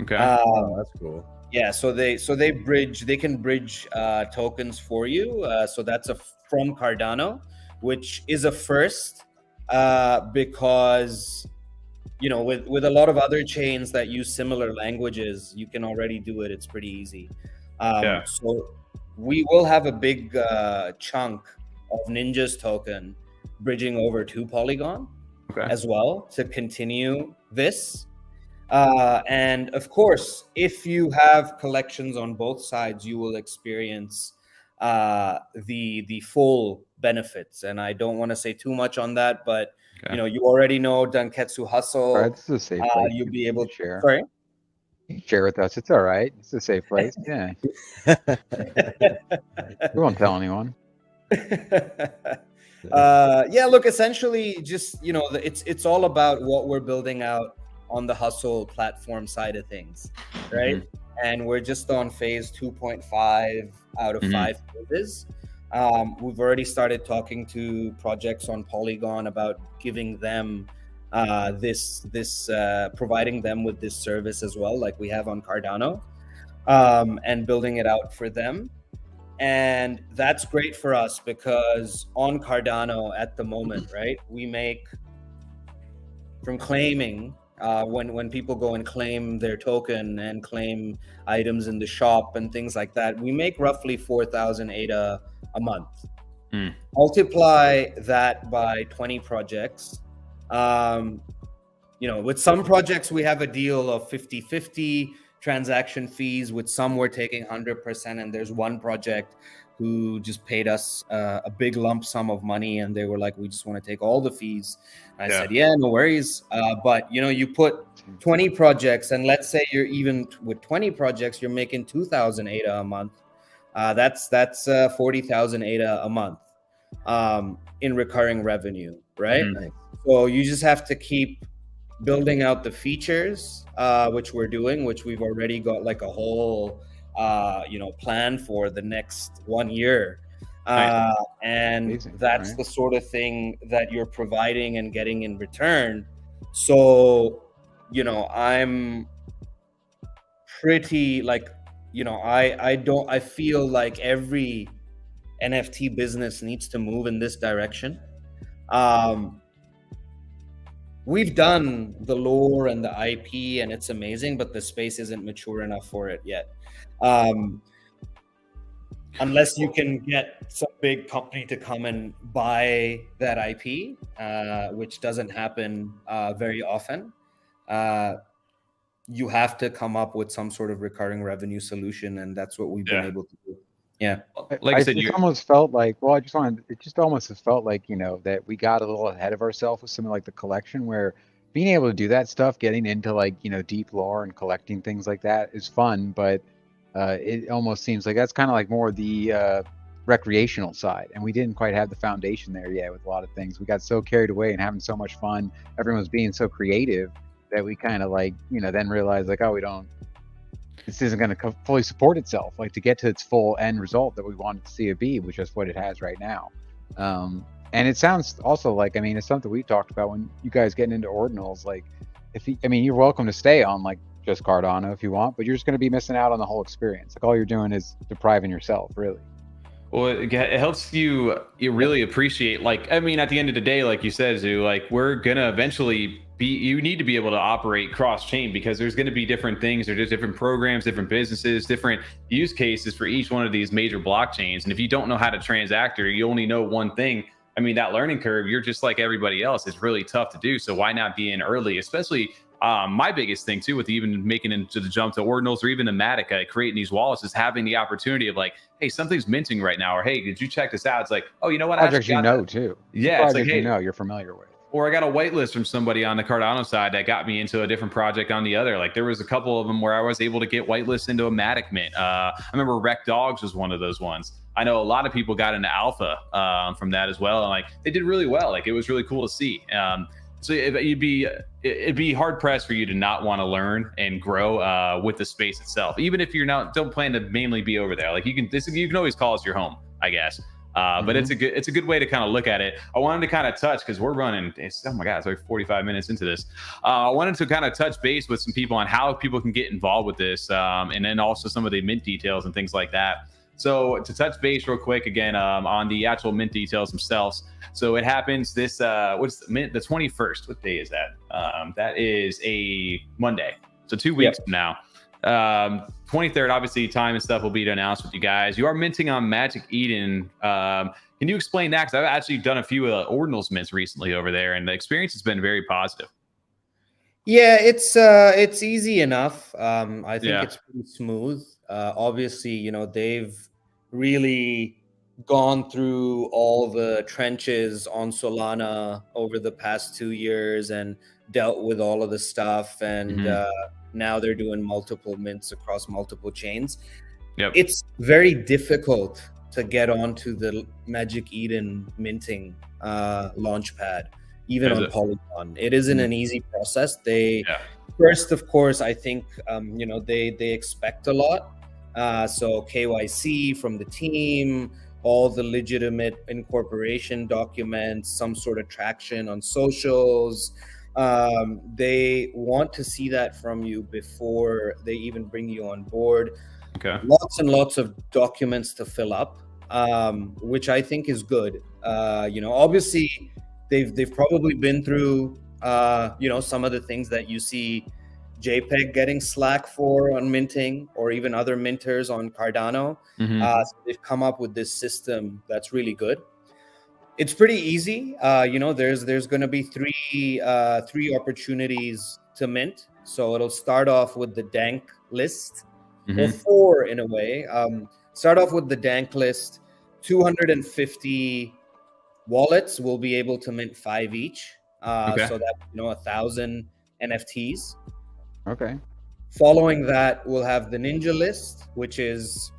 Okay. That's cool. Yeah, so they can bridge tokens for you. So that's from Cardano, which is a first, because with a lot of other chains that use similar languages, you can already do it. It's pretty easy. So we will have a big chunk of Ninja's token bridging over to Polygon as well to continue this. And of course, if you have collections on both sides, you will experience the full benefits. And I don't want to say too much on that, but you already know Danketsu Hustle. Right, it's a safe place. You'll be able to share. Sorry? You can share with us. It's all right. It's a safe place. Yeah. We won't tell anyone. Look, essentially, just it's all about what we're building out on the Hustle platform side of things, right? Mm-hmm. And we're just on phase 2.5 out of 5 phases. We've already started talking to projects on Polygon about giving them providing them with this service as well, like we have on Cardano, and building it out for them. And that's great for us because on Cardano at the moment, right, we make from claiming, when people go and claim their token and claim items in the shop and things like that, we make roughly 4,000 ADA a month. Multiply that by 20 projects. With some projects, we have a deal of 50-50 transaction fees. With some, we're taking 100%. And there's one project who just paid us a big lump sum of money, and they were like, we just want to take all the fees. And I said, yeah, no worries. But you put 20 projects, and let's say you're even with 20 projects, you're making 2,000 ADA a month. That's 40,000 ADA a month in recurring revenue, right? Mm-hmm. So you just have to keep building out the features, which we're doing, which we've already got like a whole plan for the next 1 year. Nice. And Amazing, that's right? the sort of thing that you're providing and getting in return. So, I'm pretty like, I feel like every NFT business needs to move in this direction. We've done the lore and the IP, and it's amazing, but the space isn't mature enough for it yet. Unless you can get some big company to come and buy that IP, which doesn't happen very often, you have to come up with some sort of recurring revenue solution, and that's what we've been able to do. Yeah. Like I said, it almost felt like, it just almost felt like, that we got a little ahead of ourselves with something like the collection, where being able to do that stuff, getting into like, deep lore and collecting things like that is fun, but it almost seems like that's kind of like more the recreational side, and we didn't quite have the foundation there yet with a lot of things. We got so carried away and having so much fun, everyone's being so creative, that we kind of like, then realized like, oh, this isn't going to fully support itself, like to get to its full end result that we wanted to see it be, which is what it has right now. And it sounds also like, it's something we talked about when you guys getting into ordinals, like you're welcome to stay on like just Cardano if you want, but you're just going to be missing out on the whole experience. Like all you're doing is depriving yourself, really. Well, it helps you really appreciate, like, at the end of the day, like you said, Zoo, like we're gonna eventually you need to be able to operate cross chain, because there's going to be different things, or just different programs, different businesses, different use cases for each one of these major blockchains. And if you don't know how to transact, or you only know one thing, that learning curve, you're just like everybody else. It's really tough to do. So why not be in early? Especially my biggest thing too, with even making into the jump to ordinals or even the Matic, creating these wallets, is having the opportunity of like, hey, something's minting right now, or hey, did you check this out? It's like, oh, you know what? Projects too. Yeah, projects it's like, hey, you're familiar with. Or I got a whitelist from somebody on the Cardano side that got me into a different project on the other. Like there was a couple of them where I was able to get whitelist into a Matic mint. I remember Wreck Dogs was one of those ones. I know a lot of people got into alpha from that as well, and like they did really well. Like it was really cool to see. So it'd be hard pressed for you to not want to learn and grow with the space itself, even if you're don't plan to mainly be over there. Like you can always call us your home, I guess. But it's a good way to kind of look at it. I wanted to kind of touch, because we're running, oh my God, it's like 45 minutes into this. I wanted to kind of touch base with some people on how people can get involved with this, and then also some of the mint details and things like that. So to touch base real quick again on the actual mint details themselves. So it happens this what's the mint? The 21st. What day is that? That is a Monday. So 2 weeks from now. 23rd, obviously time and stuff will be announced with you guys. You are minting on Magic Eden. Can you explain that? Because I've actually done a few ordinals mints recently over there, and the experience has been very positive. Yeah, it's easy enough. I think it's pretty smooth. Obviously, they've really gone through all the trenches on Solana over the past 2 years and dealt with all of the stuff, and now they're doing multiple mints across multiple chains. It's very difficult to get onto the Magic Eden minting launchpad, even on Polygon. It isn't an easy process. First, of course, I think they expect a lot. So KYC from the team, all the legitimate incorporation documents, some sort of traction on socials. They want to see that from you before they even bring you on board. Lots and lots of documents to fill up, which I think is good. Obviously they've probably been through some of the things that you see JPEG getting slack for on minting, or even other minters on Cardano. So they've come up with this system that's really good. It's pretty easy. There's going to be three opportunities to mint. So it'll start off with the Dank list, or four in a way. Start off with the Dank list. 250 wallets will be able to mint 5 each. So that 1,000 NFTs. Okay. Following that, we'll have the Ninja list, which is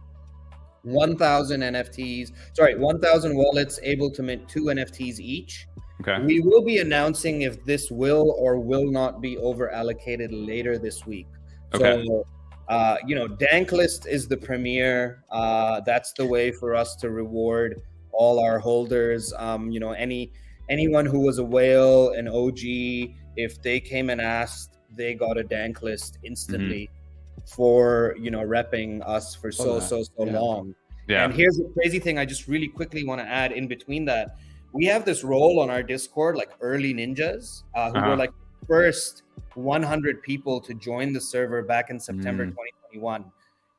1,000 NFTs. Sorry, 1,000 wallets able to mint 2 NFTs each. Okay. We will be announcing if this will or will not be over allocated later this week. Okay. So, Danketsu is the premier. That's the way for us to reward all our holders. Anyone who was a whale, an OG, if they came and asked, they got a Danketsu instantly for repping us for so long. Yeah. And here's the crazy thing I just really quickly want to add in between that. We have this role on our Discord, like early ninjas, who were like first 100 people to join the server back in September 2021.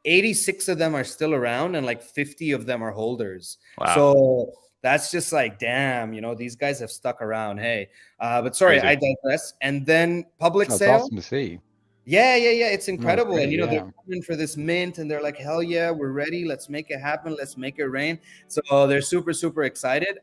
86 of them are still around, and like 50 of them are holders. Wow. So that's just like, damn, these guys have stuck around. Hey, but sorry, Crazy. I digress. And then public That's sale. awesome to see. Yeah. It's incredible. great, And, yeah. they're coming for this mint and they're like, hell yeah, we're ready. Let's make it happen. Let's make it rain. So they're super, super excited.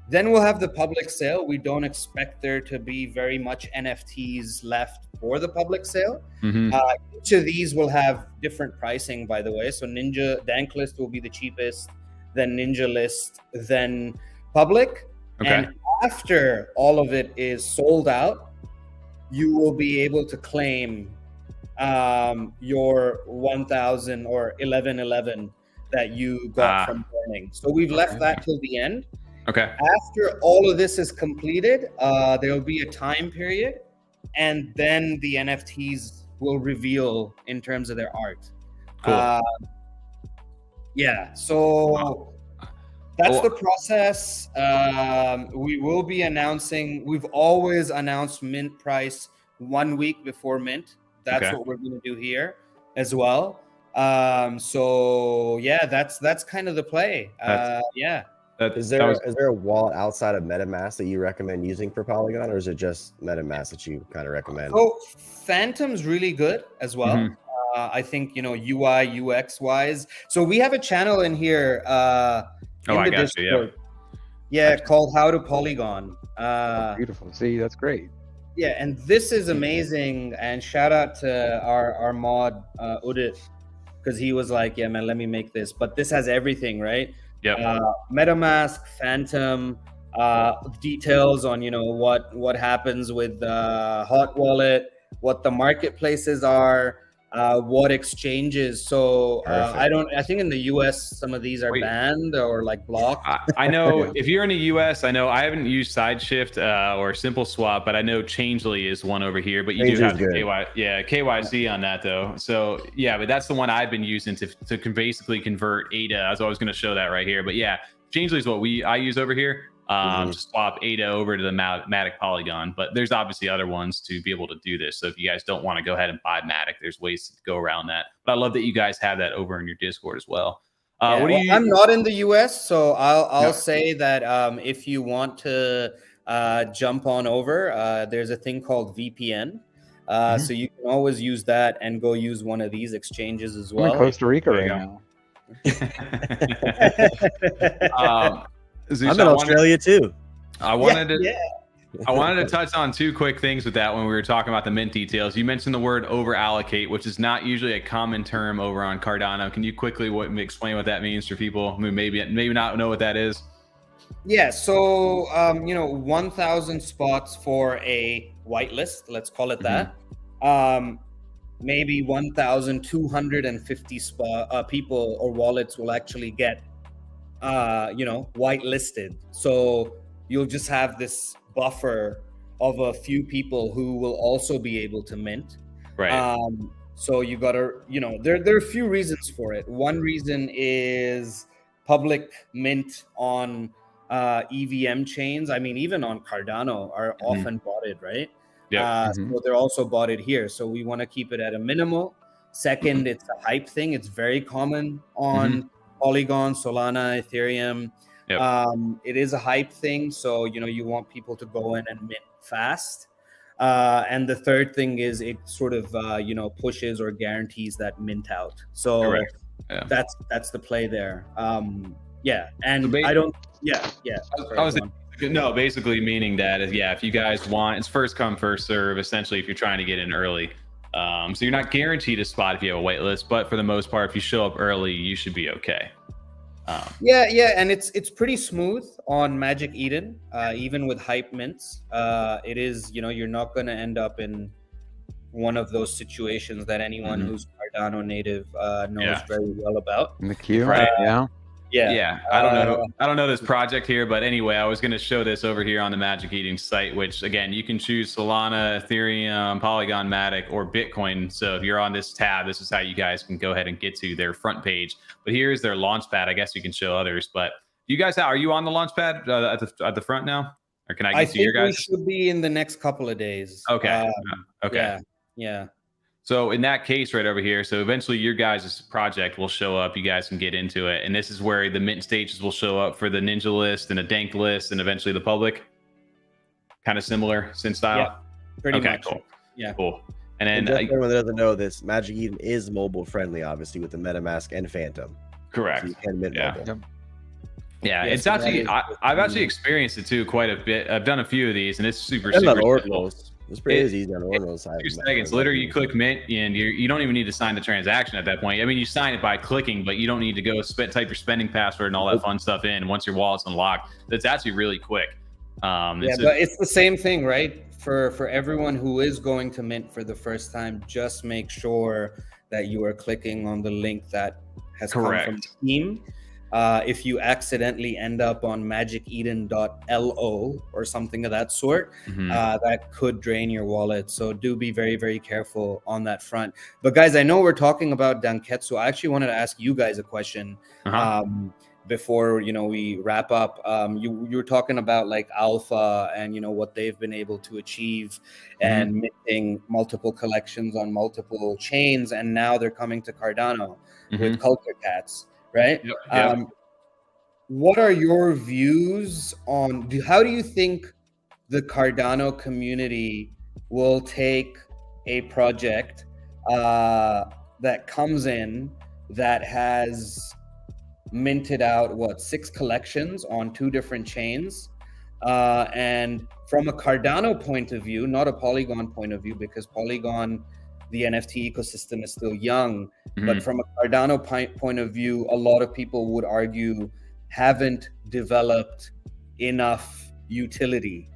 Then we'll have the public sale. We don't expect there to be very much NFTs left for the public sale. Each of these will have different pricing, by the way. So Danketsu will be the cheapest, then Ninja list, then public. Okay. And after all of it is sold out, you will be able to claim your 1,000 or 1111 that you got from burning. So we've left that till the end. Okay. After all of this is completed, there will be a time period, and then the NFTs will reveal in terms of their art. Cool. So that's the process. We will be announcing, we've always announced mint price 1 week before mint. That's what we're going to do here as well. So yeah, that's kind of the play. Is there a wallet outside of MetaMask that you recommend using for Polygon, or is it just MetaMask that you kind of recommend? So Phantom's really good as well. I think UI UX wise. So we have a channel in here in the Discord. Called How to Polygon. Beautiful. See, that's great. Yeah, and this is amazing. And shout out to our mod Udit, because he was like, yeah, man, let me make this. But this has everything, right? Yeah. MetaMask, Phantom, details on what happens with Hot Wallet, what the marketplaces are, what exchanges. So I think in the US some of these are banned or like blocked. I know if you're in the US, I know I haven't used SideShift or Simple Swap, but I know Changely is one over here. But you do have KYC on that though. So yeah, but that's the one I've been using to basically convert ADA. I was always going to show that right here. But yeah, Changely is what I use over here. To swap ADA over to the Matic Polygon, but there's obviously other ones to be able to do this. So if you guys don't want to go ahead and buy Matic, there's ways to go around that. But I love that you guys have that over in your Discord as well. I'm not in the US, so I'll say that if you want to jump on over, there's a thing called VPN. So you can always use that and go use one of these exchanges as well. I'm in Costa Rica right now. Zushan, I'm in Australia too. I wanted to touch on two quick things with that when we were talking about the mint details. You mentioned the word over allocate, which is not usually a common term over on Cardano. Can you quickly explain what that means for people who maybe not know what that is? Yeah, so 1,000 spots for a whitelist, let's call it that. Maybe 1,250 people or wallets will actually get whitelisted. So you'll just have this buffer of a few people who will also be able to mint. Right. So you gotta, there are a few reasons for it. One reason is public mint on EVM chains. I mean, even on Cardano are often botted, right? So they're also botted here. So we want to keep it at a minimal. Second, it's a hype thing. It's very common on Polygon, Solana, Ethereum. It is a hype thing, so you want people to go in and mint fast. And the third thing is it sort of pushes or guarantees that mint out. So that's the play there. Yeah, and So I don't. Yeah. Sorry, I was go on. no, basically meaning that yeah, if you guys want, it's first come first serve. Essentially, if you're trying to get in early, so you're not guaranteed a spot if you have a wait list, but for the most part, if you show up early, you should be okay. Yeah, and it's pretty smooth on Magic Eden, even with hype mints. It is, you're not going to end up in one of those situations that anyone who's Cardano native knows very well about. In the queue, Right. Yeah. I don't know this project here, but anyway, I was going to show this over here on the Magic Eden site, which again, you can choose Solana, Ethereum, Polygon, Matic, or Bitcoin. So if you're on this tab, this is how you guys can go ahead and get to their front page. But here's their launchpad. I guess you can show others, but you guys, are you on the launchpad at the front now, or can I get to your guys? We should be in the next couple of days. Okay. Okay. Yeah. So in that case right over here, so eventually your guys' project will show up. You guys can get into it. And this is where the mint stages will show up for the ninja list and a dank list and eventually the public. Kind of similar sin style. Yeah, pretty much. Cool. Yeah. Cool. And then just for anyone that doesn't know this, Magic Eden is mobile friendly, obviously, with the MetaMask and Phantom. Correct. So you can mint mobile. Yep. Yeah, Yes, it's actually I've actually experienced it too quite a bit. I've done a few of these and it's super And on simple. Ordinals. It's pretty easy on Ordinals side. 2 seconds. Literally, you click mint, and you don't even need to sign the transaction at that point. I mean, you sign it by clicking, but you don't need to go type your spending password and all that fun stuff in once your wallet's unlocked. That's actually really quick. But it's the same thing, right? For everyone who is going to mint for the first time, just make sure that you are clicking on the link that has come from the team. If you accidentally end up on magiceden.lo or something of that sort, that could drain your wallet. So do be very, very careful on that front. But guys, I know we're talking about Danketsu. I actually wanted to ask you guys a question before we wrap up. You were talking about like Alpha and what they've been able to achieve and minting multiple collections on multiple chains, and now they're coming to Cardano with Culture Cats. Right. Yep. What are your views on how do you think the Cardano community will take a project that comes in that has minted out 6 collections on 2 different chains, and from a Cardano point of view, not a Polygon point of view, because Polygon, the NFT ecosystem is still young, but from a Cardano point of view, a lot of people would argue haven't developed enough utility.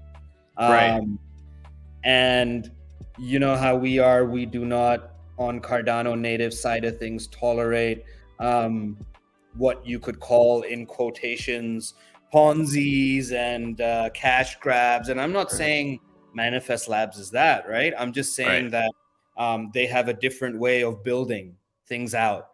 And you know how we are, we do not on Cardano native side of things tolerate what you could call in quotations Ponzi's and cash grabs. And I'm not saying Manifest Labs is that, right? I'm just saying that they have a different way of building things out.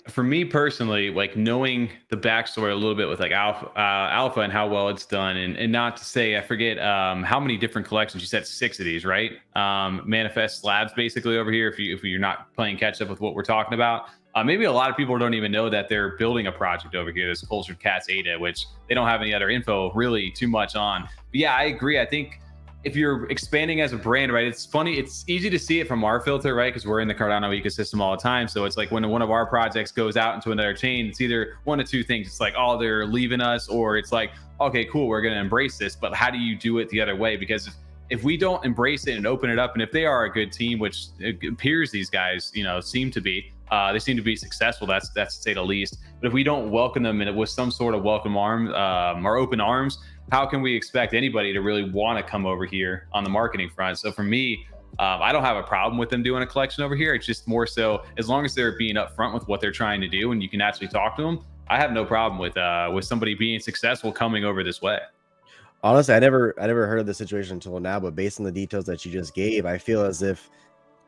For me personally, like knowing the backstory a little bit with like Alpha and how well it's done, and not to say, I forget how many different collections you said, 6 of these, right? Manifest Labs basically over here. If you're not playing catch up with what we're talking about, maybe a lot of people don't even know that they're building a project over here, this Cultured Cats ADA, which they don't have any other info really too much on. But yeah, I agree. I think if you're expanding as a brand, right, it's funny, it's easy to see it from our filter, right, because we're in the Cardano ecosystem all the time. So it's like when one of our projects goes out into another chain, it's either one of 2 things. It's like, oh, they're leaving us, or it's like, okay, cool, we're going to embrace this. But how do you do it the other way? Because if we don't embrace it and open it up, and if they are a good team, which it appears these guys seem to be, they seem to be successful, that's to say the least. But if we don't welcome them with some sort of welcome arm or open arms, how can we expect anybody to really want to come over here on the marketing front? So for me, I don't have a problem with them doing a collection over here. It's just more so, as long as they're being upfront with what they're trying to do and you can actually talk to them, I have no problem with somebody being successful coming over this way. Honestly, I never heard of the situation until now, but based on the details that you just gave, I feel as if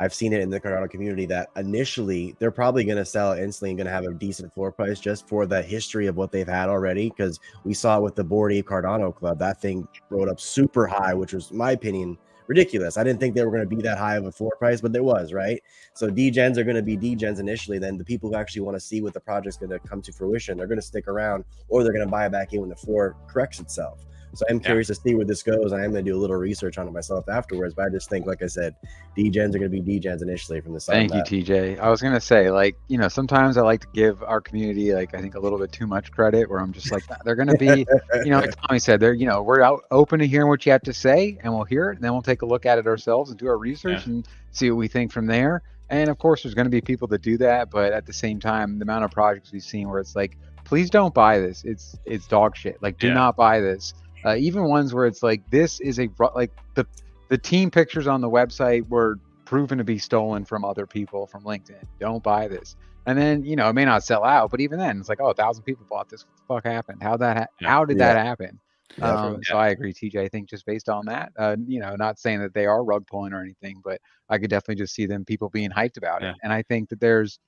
I've seen it in the Cardano community that initially they're probably going to sell it instantly and going to have a decent floor price just for the history of what they've had already. Because we saw it with the Bored Ape Cardano Club, that thing rode up super high, which was, in my opinion, ridiculous. I didn't think they were going to be that high of a floor price, but there was, right? So degens are going to be degens initially. Then the people who actually want to see what the project's going to come to fruition, they're going to stick around, or they're going to buy it back in when the floor corrects itself. So I'm curious to see where this goes. I am going to do a little research on it myself afterwards, but I just think, like I said, degens are going to be degens initially from the side. Thank you, TJ. I was gonna say, like, you know, sometimes I like to give our community, like, I think a little bit too much credit, where I'm just like, they're gonna be, you know, like Tommy said, they're, you know, we're out open to hearing what you have to say, and we'll hear it, and then we'll take a look at it ourselves and do our research and see what we think from there. And of course, there's gonna be people that do that, but at the same time, the amount of projects we've seen where it's like, please don't buy this. It's dog shit. Like, do not buy this. Even ones where it's like, this is like the team pictures on the website were proven to be stolen from other people from LinkedIn. Don't buy this. And then, you know, it may not sell out, but even then it's like, oh, 1,000 people bought this. What the fuck happened? How did that happen? So I agree, TJ. I think just based on that, you know, not saying that they are rug pulling or anything, but I could definitely just see people being hyped about it. And I think that there's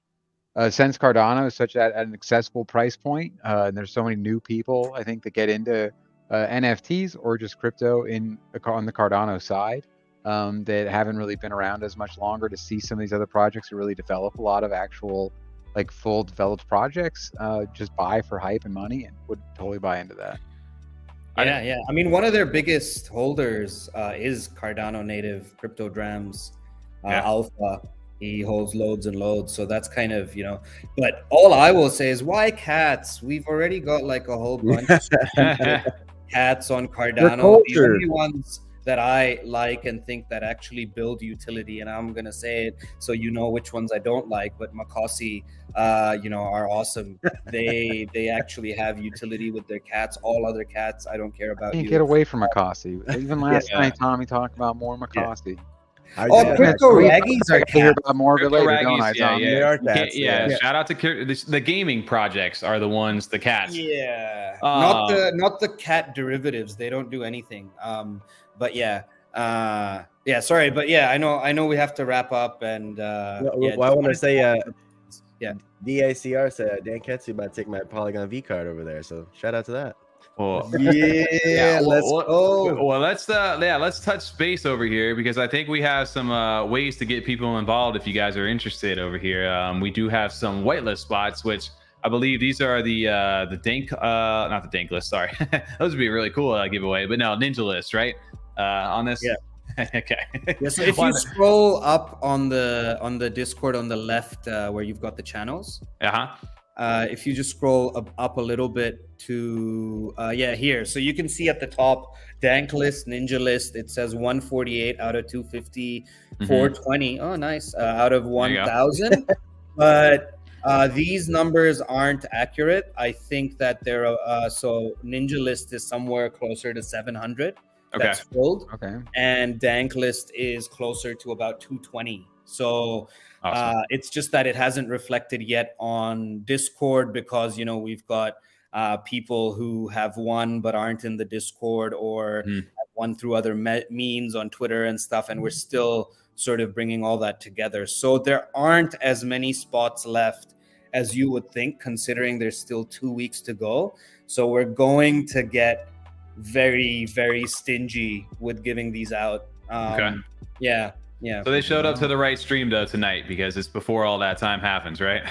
since Cardano is such at an accessible price point, and there's so many new people, I think, that get into NFTs or just crypto on the Cardano side, that haven't really been around as much longer, to see some of these other projects to really develop a lot of actual, like, full developed projects, just buy for hype and money, and would totally buy into that. Yeah. I mean, one of their biggest holders is Cardano native Cryptodrams Alpha. He holds loads and loads, so that's kind of, you know. But all I will say is, why cats? We've already got like a whole bunch of cats on Cardano. The only ones that I like and think that actually build utility, and I'm gonna say it so you know which ones I don't like, but Mocossi, you know, are awesome. They actually have utility with their cats. All other cats, I don't care about. Can't get away from Mocossi. Even last night, Tommy talked about more Mocossi. Crypto Raggies are cats. About more of it later, don't I, Tommy? They are cats. Shout out to the gaming projects are the ones, the cats. Not the cat derivatives. They don't do anything. But sorry, but I know we have to wrap up, and I want to say DICR said Danketsu about to take my Polygon V card over there, so shout out to that. Well, let's go. Well, let's touch base over here, because I think we have some ways to get people involved if you guys are interested over here. We do have some whitelist spots, which I believe these are the dank, not the dank list. Sorry, those would be really cool giveaway, but no, ninja list, right? On this, okay. So if you scroll up on the Discord on the left, where you've got the channels, if you just scroll up a little bit to here, so you can see at the top, dank list, ninja list. It says 148 out of 250, 420. Oh, nice, out of 1,000. But these numbers aren't accurate. I think that they're so ninja list is somewhere closer to 700. That's filled. And dank list is closer to about 220. So it's just that it hasn't reflected yet on Discord, because, you know, we've got people who have won but aren't in the Discord, or have won through other means on Twitter and stuff, and we're still sort of bringing all that together. So there aren't as many spots left as you would think, considering there's still 2 weeks to go. So we're going to get very, very stingy with giving these out. So they showed up to the right stream though tonight, because it's before all that time happens, right?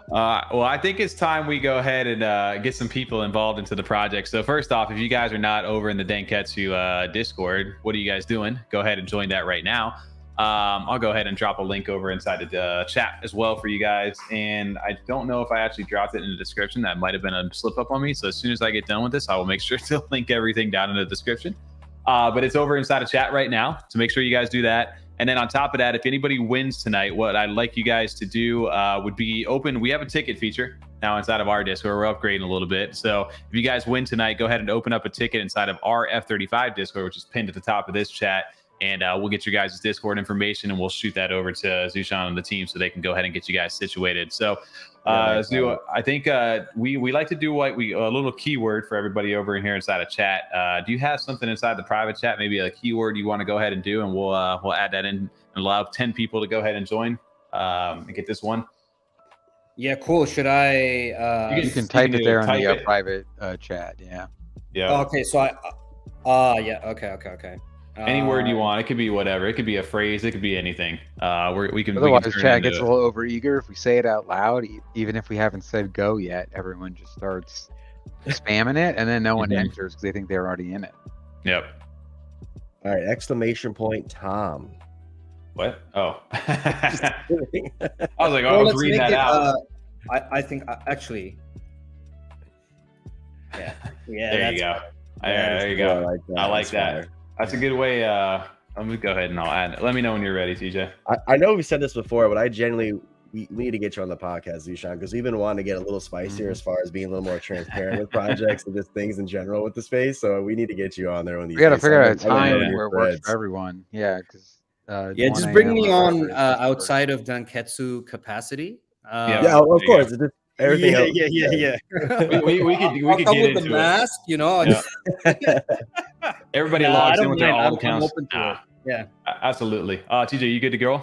Well, I think it's time we go ahead and get some people involved into the project. So first off, if you guys are not over in the Danketsu Discord, what are you guys doing? Go ahead and join that right now. I'll go ahead and drop a link over inside the chat as well for you guys. And I don't know if I actually dropped it in the description. That might have been a slip up on me. So as soon as I get done with this, I will make sure to link everything down in the description. But it's over inside of chat right now, so make sure you guys do that. And then on top of that, if anybody wins tonight, what I'd like you guys to do would be open. We have a ticket feature now inside of our Discord. We're upgrading a little bit. So if you guys win tonight, go ahead and open up a ticket inside of our F35 Discord, which is pinned at the top of this chat. And we'll get your guys' Discord information, and we'll shoot that over to Zushan and the team so they can go ahead and get you guys situated. So, Zu, I think we like to do a little keyword for everybody over in here inside of chat. Do you have something inside the private chat, maybe a keyword you want to go ahead and do, and we'll add that in and allow 10 people to go ahead and join and get this one? Yeah, cool. Should I? You can type it there in the private chat. Yeah. Oh, okay. So Okay. Any word you want. It could be whatever. It could be a phrase. It could be anything. We can. Otherwise, chat gets a little overeager if we say it out loud. Even if we haven't said go yet, everyone just starts spamming it, and then no one Mhm. enters because they think they're already in it. Yep. All right, exclamation point, Tom. What? Oh. I Kidding. was like, Well, I was let's reading make that it, out. I think actually, yeah, There you go. yeah, There you Yeah, go. that. I like That's that. fire. That's a good way. Let me go ahead and I'll add it. Let me know when you're ready, TJ. I know we said this before, but I genuinely we need to get you on the podcast, Zushan, because we've been wanting to get a little spicier as far as being a little more transparent with projects and just things in general with the space. So we need to get you on there on these. We got to days. figure out a I've been time loving your where it works threads. for everyone. Yeah, because yeah. Just bring me on outside of Danketsu capacity. Yeah, of There you course. It's just everything. else. Yeah. We could I'll get come with into the it. mask, you know. Yeah. Everybody Nah, I logs in don't with their mind. alt I'm accounts. open to it. Yeah. Absolutely. TJ, you good to go?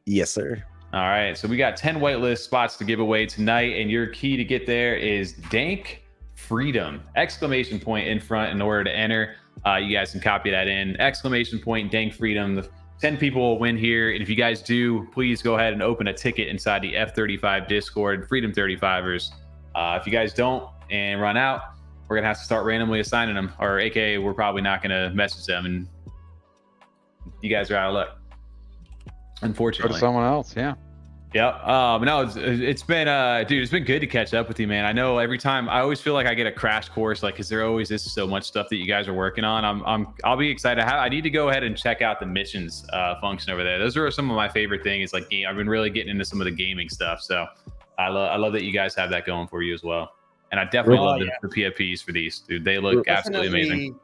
Yes, sir. All right. So we got 10 whitelist spots to give away tonight, and your key to get there is Dank Freedom! Exclamation point in front in order to enter. You guys can copy that in. Exclamation point Dank Freedom! The 10 people will win here. And if you guys do, please go ahead and open a ticket inside the F35 Discord, Freedom 35ers. If you guys don't and run out, we're gonna have to start randomly assigning them, or AKA we're probably not gonna message them, and you guys are out of luck. Go Unfortunately. to someone else. Yeah. Yep. No, it's been dude, it's been good to catch up with you, man. I know every time I always feel like I get a crash course, like, because there always is so much stuff that you guys are working on. I'll be excited. I need to go ahead and check out the missions function over there. Those are some of my favorite things. Like, I've been really getting into some of the gaming stuff, so I love that you guys have that going for you as well. And I definitely love the PFPs for these, dude. They look absolutely amazing.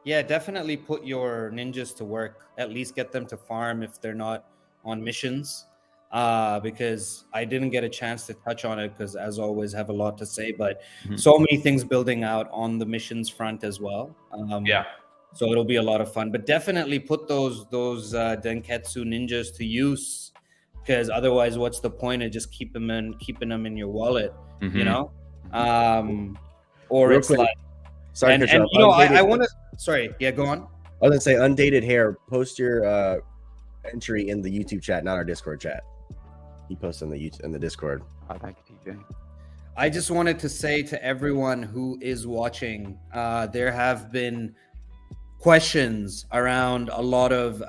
Yeah, definitely put your ninjas to work. At least get them to farm if they're not on missions. Because I didn't get a chance to touch on it because, as always, have a lot to say. But so many things building out on the missions front as well. Yeah. So it'll be a lot of fun. But definitely put those Danketsu ninjas to use, because otherwise, what's the point of just keeping them in your wallet? You know, or Real it's quick. like. Sorry, And Christoph, you know, I undated- want to. Sorry, yeah, go on. I was gonna say undated hair. Post your entry in the YouTube chat, not our Discord chat. He posts in the Discord. Oh, thank you, TJ. I just wanted to say to everyone who is watching, there have been questions around a lot of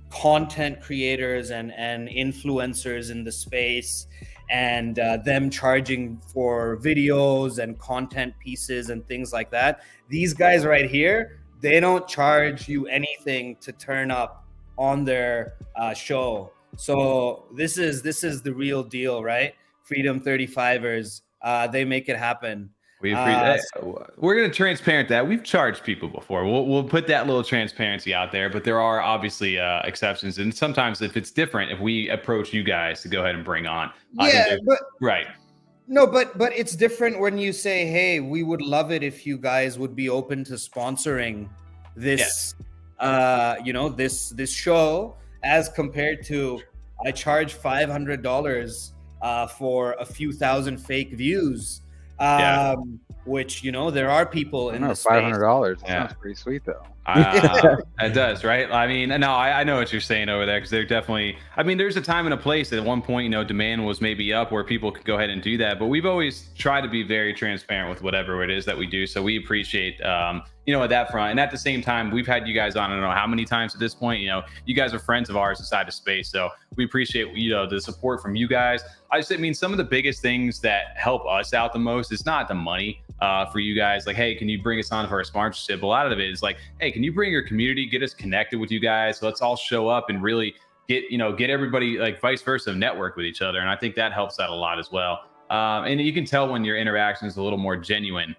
content creators and influencers in the space, and them charging for videos and content pieces and things like that. These guys right here, they don't charge you anything to turn up on their show. So this is the real deal, right? Freedom 35ers, they make it happen. We appreciate we're going to transparent that. We've charged people before. We'll put that little transparency out there, but there are obviously exceptions. And sometimes if it's different, if we approach you guys to go ahead and bring on. Right. No, but it's different when you say, hey, we would love it if you guys would be open to sponsoring this, this show, as compared to I charge $500 for a few thousand fake views. Which, there are people in the space. $500. Sounds pretty sweet, though. It does, right? I mean, no, I know what you're saying over there, because they're definitely, I mean, there's a time and a place that at one point, demand was maybe up where people could go ahead and do that. But we've always tried to be very transparent with whatever it is that we do. So we appreciate, at that front. And at the same time, we've had you guys on, I don't know how many times at this point. You guys are friends of ours inside of space. So we appreciate, the support from you guys. Some of the biggest things that help us out the most is not the money for you guys. Like, hey, can you bring us on for a sponsorship? A lot of it is like, hey, can you bring your community, get us connected with you guys? So let's all show up and really get everybody, like, vice versa, network with each other. And I think that helps out a lot as well. And you can tell when your interaction is a little more genuine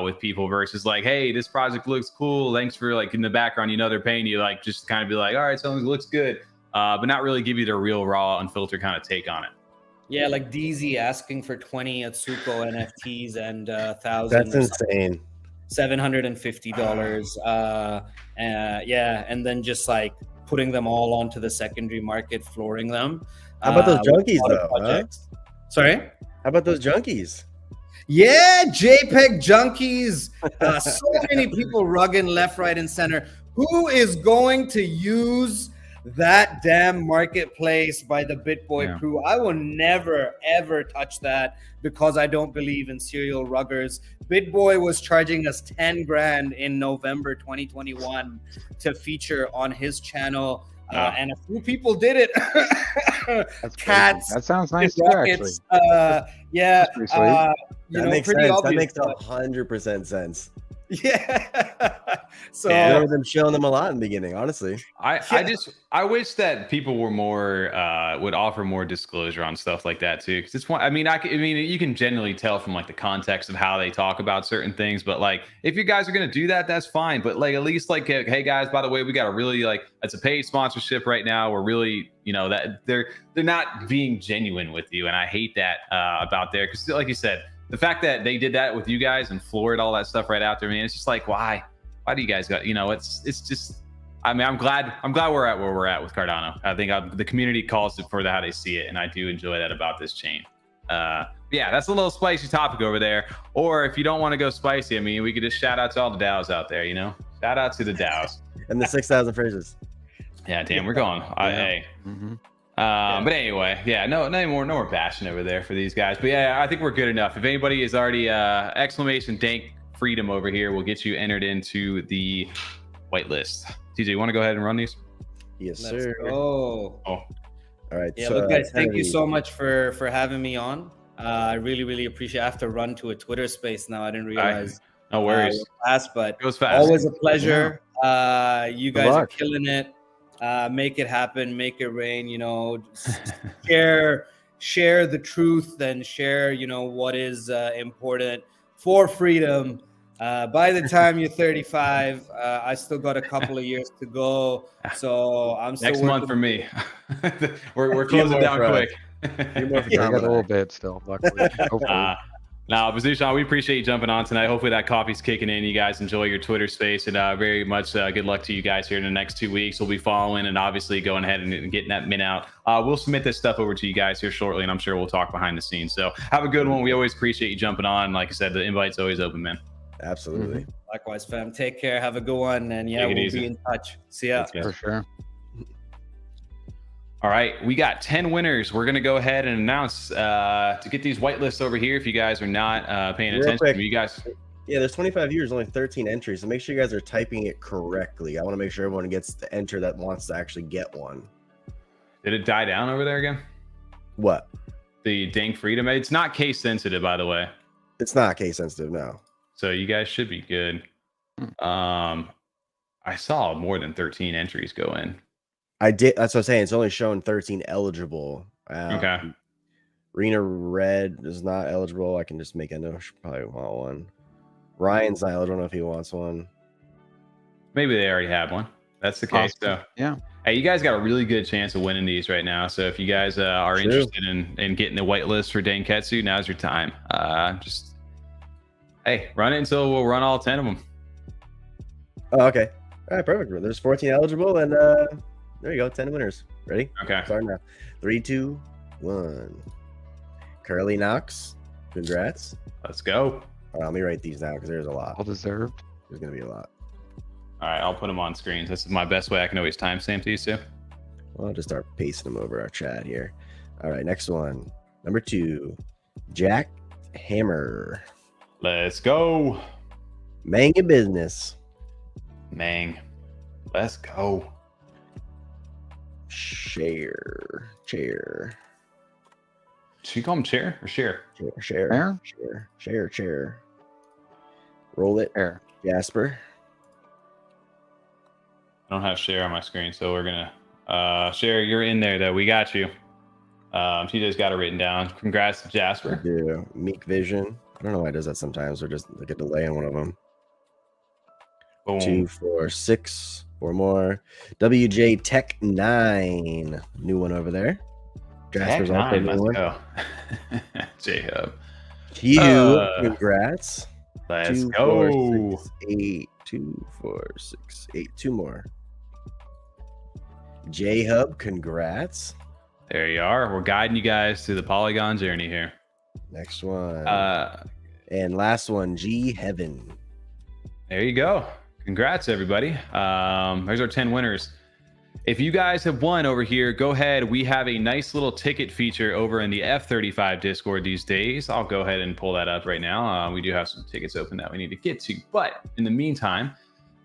with people versus like, hey, this project looks cool. Thanks for, like, in the background, they're paying you, like, just to kind of be like, all right, something looks good, but not really give you the real raw, unfiltered kind of take on it. Yeah, like DZ asking for 20 Atsuko NFTs and 1,000. That's insane. $750. And then just like putting them all onto the secondary market, flooring them. How about those junkies though? Huh? Sorry? How about those junkies? Yeah, JPEG junkies. So many people rugging left, right, and center. Who is going to use That damn marketplace by the BitBoy Yeah. crew, I will never ever touch that because I don't believe in serial ruggers. BitBoy was charging us 10 grand in November 2021 to feature on his channel. And a few people did it. That's Cats. crazy. That sounds nice too, actually. Yeah. That's pretty sweet. That makes pretty sense. obvious, That makes but- 100% sense. Yeah. So I remember them showing them a lot in the beginning, honestly. I wish that people were more would offer more disclosure on stuff like that too, because it's one. I mean, you can generally tell from like the context of how they talk about certain things, but like if you guys are gonna do that, that's fine. But like at least like, hey guys, by the way, we got a really like it's a paid sponsorship right now. We're really that they're not being genuine with you, and I hate that about there because like you said, the fact that they did that with you guys and floored all that stuff right out there, man, it's just like why do you guys got it's just. I mean, I'm glad we're at where we're at with Cardano. I think the community calls it for how they see it, and I do enjoy that about this chain. Yeah, that's a little spicy topic over there. Or if you don't want to go spicy, I mean, we could just shout out to all the DAOs out there. Shout out to the DAOs And the 6,000 phrases. Yeah, damn, we're going. Hey. Mm-hmm. But anyway, yeah, no more bashing over there for these guys. But yeah, I think we're good enough. If anybody is already exclamation dank freedom over here, we'll get you entered into the whitelist. TJ, you want to go ahead and run these? Yes, let's sir. go. All right. Yeah, so, look, guys, thank you Kennedy, so much for having me on. I really appreciate it. I have to run to a Twitter space now. I didn't realize. No worries. It fast, but It goes fast. always a pleasure. You guys are luck. killing it. Make it happen. Make it rain. Just share the truth and share what is important for freedom. By the time you're 35, I still got a couple of years to go, so I'm still Next month for me. we're closing down more for quick. I got a little bit still, luckily. Hopefully. Now, Zushan, we appreciate you jumping on tonight. Hopefully that coffee's kicking in. You guys enjoy your Twitter space, and very much good luck to you guys here in the next 2 weeks. We'll be following and obviously going ahead and getting that mint out. We'll submit this stuff over to you guys here shortly, and I'm sure we'll talk behind the scenes. So have a good one. We always appreciate you jumping on. Like I said, the invite's always open, man. Absolutely. Likewise, fam. Take care. Have a good one, and yeah, Take it we'll easy. be in touch. See ya. For sure. All right, we got 10 winners. We're going to go ahead and announce to get these whitelists over here. If you guys are not paying Real attention, quick. you guys. Yeah, there's 25 viewers, only 13 entries. So make sure you guys are typing it correctly. I want to make sure everyone gets the enter that wants to actually get one. Did it die down over there again? What? The dank freedom. It's not case sensitive, by the way. It's not case sensitive now. So you guys should be good. I saw more than 13 entries go in. I did. That's what I'm saying. It's only showing 13 eligible. Okay. Rena Red is not eligible. I can just make a note. Probably want one. Ryan's not eligible. I don't know if he wants one. Maybe they already have one. That's the case. Possibly. So, Yeah. hey, you guys got a really good chance of winning these right now. So if you guys are True. interested in getting the whitelist for Danketsu, now's your time. Just hey, run it until we'll run all 10 of them. Oh, okay. All right, perfect. There's 14 eligible, and there you go. 10 winners. Ready? Okay. Sorry now. 3, 2, 1. Curly Knox. Congrats. Let's go. All right, let me write these down because there's a lot. Well deserved. There's gonna be a lot. All right, I'll put them on screens. This is my best way. I can always timestamp these too. Well, I'll just start pasting them over our chat here. All right, next one. Number 2, Jack Hammer. Let's go, Manga Business. Mang. Let's go. Chair. Should you call him chair or share? Fair? Chair. Roll it. Fair. Jasper. I don't have share on my screen, so we're gonna share. You're in there though. We got you. TJ's got it written down. Congrats to Jasper. Do Meek Vision. I don't know why it does that sometimes. Or just like a delay on one of them. Boom. 2, 4, 6. 4 more. WJ Tech 9. New one over there. Jasper's Heck, also a 9, new let's one. go. J-Hub. Q. Congrats. Let's 2, go. 4, 6, 8. 2, 4, 6, 8. 2 more. J Hub. Congrats. There you are. We're guiding you guys through the Polygon journey here. Next one. Uh, And last one. G Heaven. There you go. Congrats, everybody. There's our 10 winners. if you guys have won over here, go ahead. We have a nice little ticket feature over in the F35 Discord these days. I'll go ahead and pull that up right now. We do have some tickets open that we need to get to. But in the meantime,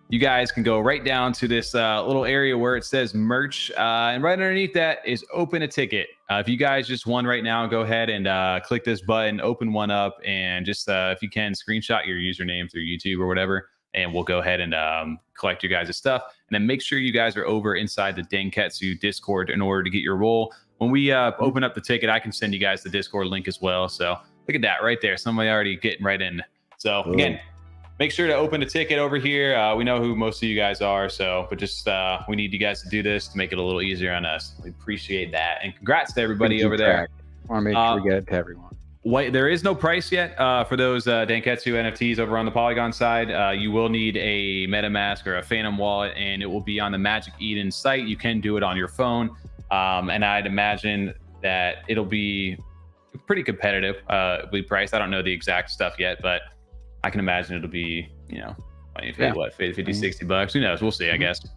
you guys can go right down to this little area where it says merch. And right underneath that is open a ticket. If you guys just won right now, go ahead and click this button, open one up, and just, if you can, screenshot your username through YouTube or whatever. And we'll go ahead and collect your guys' stuff. And then make sure you guys are over inside the Danketsu Discord in order to get your roll. When we open up the ticket, I can send you guys the Discord link as well. So look at that right there. Somebody already getting right in. So again, make sure to open the ticket over here. We know who most of you guys are. So, but just we need you guys to do this to make it a little easier on us. We appreciate that. And congrats to everybody over there. I want to make sure we get it to everyone. There is no price yet for those Danketsu NFTs over on the Polygon side. You will need a MetaMask or a Phantom wallet, and it will be on the Magic Eden site. You can do it on your phone, and I'd imagine that it'll be pretty competitive priced. I don't know the exact stuff yet, but I can imagine it'll be, you know, 50, 60 bucks. Who knows? We'll see, I guess.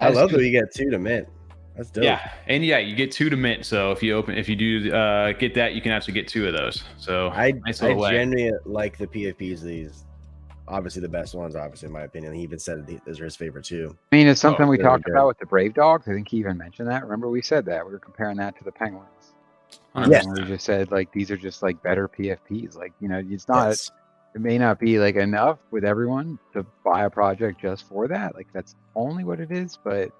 I love that you get 2 to mint. That's dope. Yeah, and yeah, you get 2 to mint. So if you do get that, you can actually get 2 of those. So I genuinely like the PFPs. These obviously the best ones, obviously in my opinion. He even said those are his favorite too. I mean, it's something we talked about with the Brave Dogs. I think he even mentioned that. Remember we said that we were comparing that to the Penguins. Yes. We just said like these are just like better PFPs. Like, you know, it's not. Yes. It may not be like enough with everyone to buy a project just for that. Like that's only what it is, but.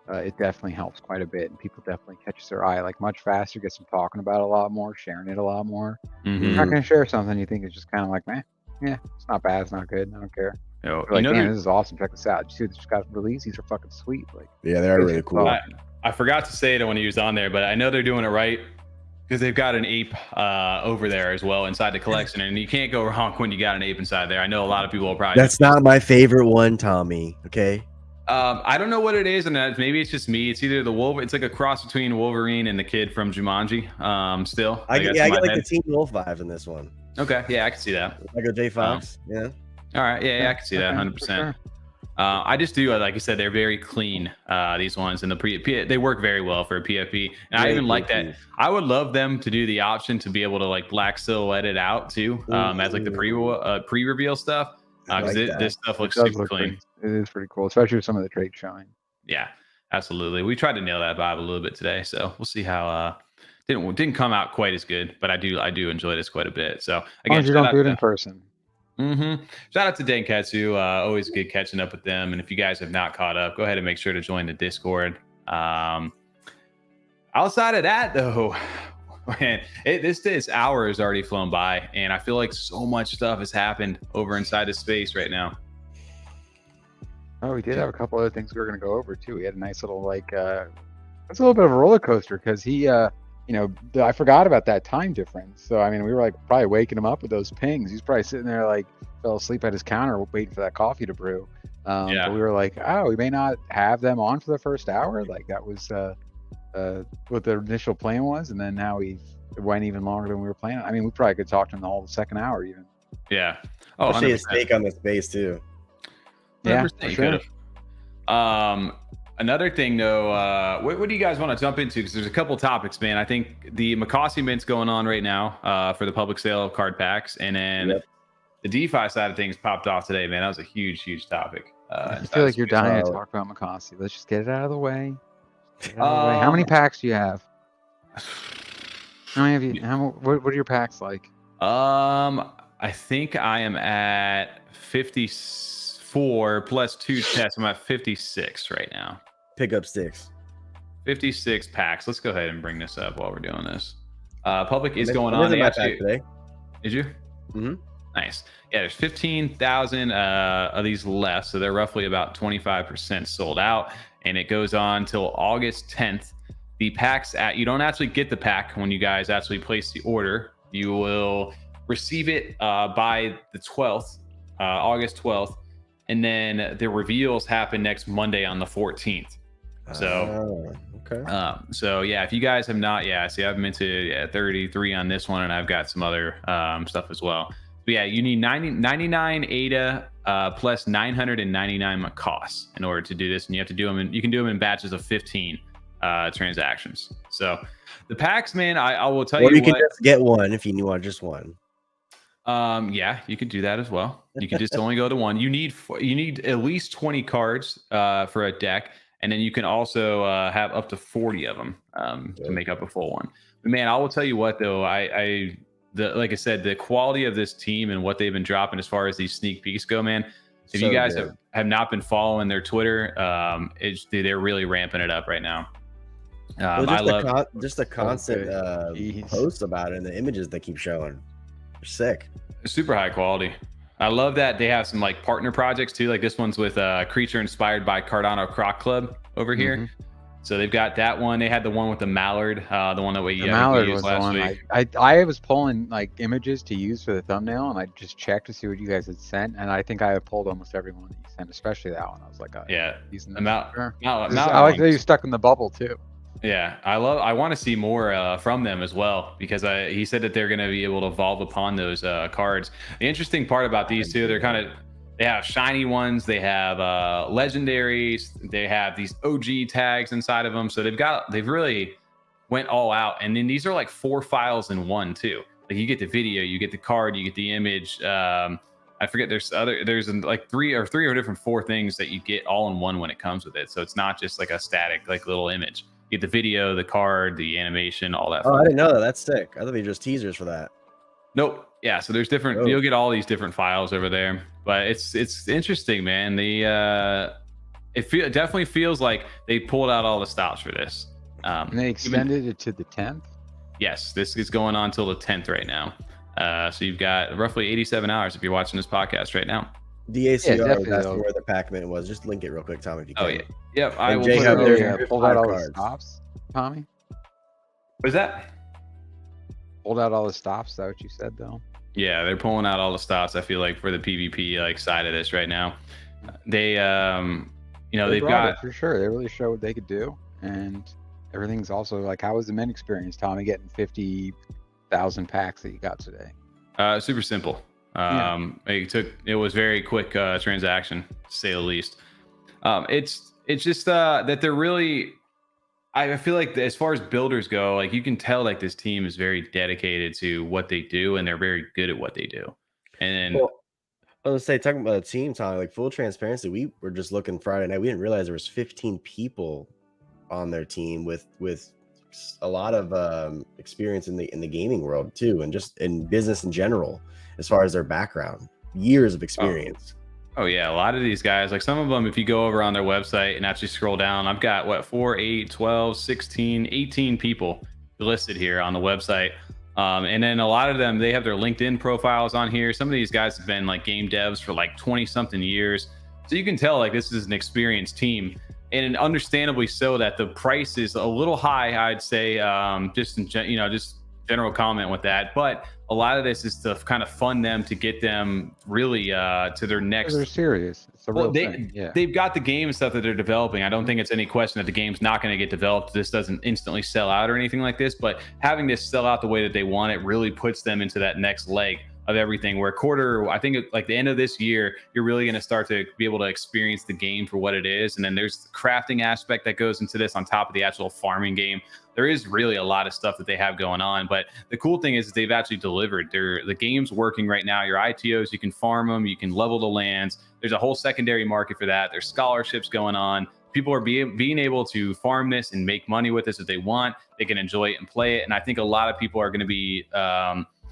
It definitely helps quite a bit, and people definitely catches their eye like much faster, gets them talking about it a lot more, sharing it a lot more. Mm-hmm. You're not going to share something you think is just kind of like, man, yeah, it's not bad, it's not good, I don't care. Like, man, this is awesome, check this out. Did you see what just got released? These are fucking sweet. Like, yeah, they're really cool. I forgot to say it when he was on there, but I know they're doing it right because they've got an ape over there as well inside the collection, and you can't go wrong when you got an ape inside there. I know a lot of people will probably. That's not my favorite one, Tommy. Okay. I don't know what it is, and maybe it's just me. It's either the wolf. It's like a cross between Wolverine and the kid from Jumanji. Still, I get like the Teen Wolf vibes in this one. Okay, yeah, I can see that. Like a J Fox, yeah. All right, yeah, I can see that 100%. I just do, like I said, they're very clean. These ones and they work very well for a PFP, and I even like that. I would love them to do the option to be able to like black silhouette it out too, as like the pre-reveal stuff. Because this stuff looks super clean. It is pretty cool, especially with some of the traits showing. Yeah, absolutely. We tried to nail that vibe a little bit today, so we'll see how. Didn't come out quite as good, but I do enjoy this quite a bit. So again, you don't do it in person. Mm-hmm. Shout out to Danketsu. Always good catching up with them. And if you guys have not caught up, go ahead and make sure to join the Discord. Outside of that, though. Man, this hour has already flown by, and I feel like so much stuff has happened over inside the space right now. Oh, we did have a couple other things we were going to go over too. We had a nice little it's a little bit of a roller coaster because he, I forgot about that time difference. So I mean, we were like probably waking him up with those pings. He's probably sitting there like fell asleep at his counter waiting for that coffee to brew. But we were like, oh, we may not have them on for the first hour. Like that was what the initial plan was, and then now it went even longer than we were planning. I mean, we probably could talk to him the whole second hour even. Yeah. Oh, especially his take on the space too. Yeah, for sure. Another thing though, what do you guys want to jump into? Because there's a couple topics, man. I think the Mocossi mint's going on right now for the public sale of card packs, and then the DeFi side of things popped off today, man. That was a huge topic. I feel like you're dying to talk about Mocossi. Let's just get it out of the way. How many packs do you have? How many have you? What are your packs like? I think I am at 54 plus 2 tests. I'm at 56 right now. Pick up sticks. 56 packs. Let's go ahead and bring this up while we're doing this. Public is going on. Today. Did you? Mm-hmm. Nice. Yeah, there's 15,000 of these left, so they're roughly about 25% sold out, and it goes on till August 10th. The packs you don't actually get the pack when you guys actually place the order. You will receive it by the 12th, August 12th, and then the reveals happen next Monday on the 14th. So, okay. So yeah, if you guys have not, see, I've minted 33 on this one, and I've got some other stuff as well. yeah, you need 99 ADA plus 999 Mocossi in order to do this, and you have to do them. You can do them in batches of 15 transactions. So the packs, man, I will tell you. Or you can just get one if you want just one. Yeah, you could do that as well. You can just only go to one. You need at least 20 cards for a deck, and then you can also have up to 40 of them to make up a full one. But man, I will tell you what though, like I said, the quality of this team and what they've been dropping as far as these sneak peeks go, man. If you guys have not been following their Twitter, they're really ramping it up right now. I love just the constant posts about it and the images they keep showing. They're sick. Super high quality. I love that they have some like partner projects too. Like this one's with a creature inspired by Cardano Croc Club over here. So they've got that one. They had the one with the mallard, the one that we used last week. I was pulling like images to use for the thumbnail, and I just checked to see what you guys had sent, and I think I have pulled almost every one that you sent, especially that one. I was like, yeah, I like that you stuck in the bubble too. Yeah, I want to see more from them as well, because he said that they're going to be able to evolve upon those cards. The interesting part about these two, they have shiny ones, they have legendaries, they have these OG tags inside of them. So they've really went all out. And then these are like 4 files in one too. Like you get the video, you get the card, you get the image. I forget there's like 3 or 4 things that you get all in one when it comes with it. So it's not just like a static like little image. You get the video, the card, the animation, all that. Oh, I didn't know that. That's sick. I thought they were just teasers for that. Nope. Yeah, so there's different. You'll get all these different files over there, but it's interesting, man. It definitely feels like they pulled out all the stops for this. And they extended it to the 10th. Yes, this is going on till the 10th right now. So you've got roughly 87 hours if you're watching this podcast right now. The ACR, that's where the Pac-Man was. Just link it real quick, Tommy, if you can. Oh yeah, yep. I will pulled out all the stops, Tommy. What is that? Pulled out all the stops. Is that what you said, though? Yeah, they're pulling out all the stops. I feel like for the PvP like side of this right now, they've got for sure. They really showed what they could do, and everything's also like, how was the men experience, Tommy, getting 50,000 packs that you got today? Super simple. It was very quick transaction, to say the least. It's just that they're really. I feel like as far as builders go, like you can tell like this team is very dedicated to what they do, and they're very good at what they do. And then I was say, talking about the team, Tommy, like full transparency, we were just looking Friday night. We didn't realize there was 15 people on their team with a lot of experience in the gaming world too, and just in business in general, as far as their background, years of experience. Oh yeah, a lot of these guys, like some of them, if you go over on their website and actually scroll down, I've got 4, 8, 12, 16, 18 people listed here on the website. And then a lot of them, they have their LinkedIn profiles on here. Some of these guys have been like game devs for like 20 something years. So you can tell like this is an experienced team, and understandably so that the price is a little high, I'd say, just general comment with that. But a lot of this is to kind of fund them to get them really to their next. They're serious. It's a real thing. Yeah. They've got the game and stuff that they're developing. I don't think it's any question that the game's not going to get developed. This doesn't instantly sell out or anything like this, but having this sell out the way that they want it really puts them into that next leg of everything, where I think like the end of this year, you're really going to start to be able to experience the game for what it is. And then there's the crafting aspect that goes into this on top of the actual farming game. There is really a lot of stuff that they have going on, but the cool thing is they've actually delivered. The game's working right now. Your ITOs, you can farm them, you can level the lands. There's a whole secondary market for that. There's scholarships going on. People are being able to farm this and make money with this if they want. They can enjoy it and play it. And I think a lot of people are going to be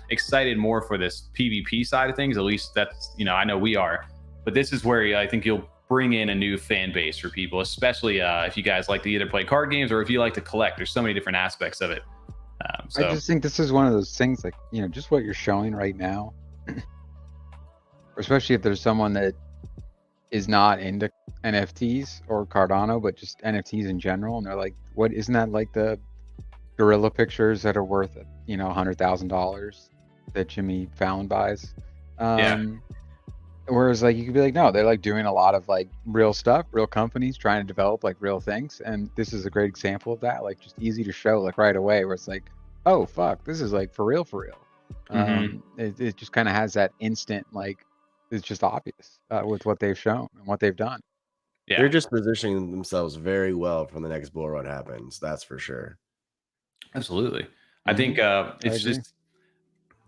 excited more for this PvP side of things. At least that's, I know we are. But this is where I think you'll bring in a new fan base for people, especially if you guys like to either play card games or if you like to collect. There's so many different aspects of it. So I just think this is one of those things, like, just what you're showing right now, especially if there's someone that is not into NFTs or Cardano, but just NFTs in general, and they're like, what, isn't that like the gorilla pictures that are worth $100,000 that Jimmy Fallon buys? Whereas like you could be like, no, they're like doing a lot of like real stuff, real companies trying to develop like real things, and this is a great example of that. Like just easy to show like right away, where it's like, oh fuck, this is like for real. It just kind of has that instant, like, it's just obvious with what they've shown and what they've done. Yeah, They're just positioning themselves very well for the next bull run happens. That's for sure. absolutely. I think it's agree. just,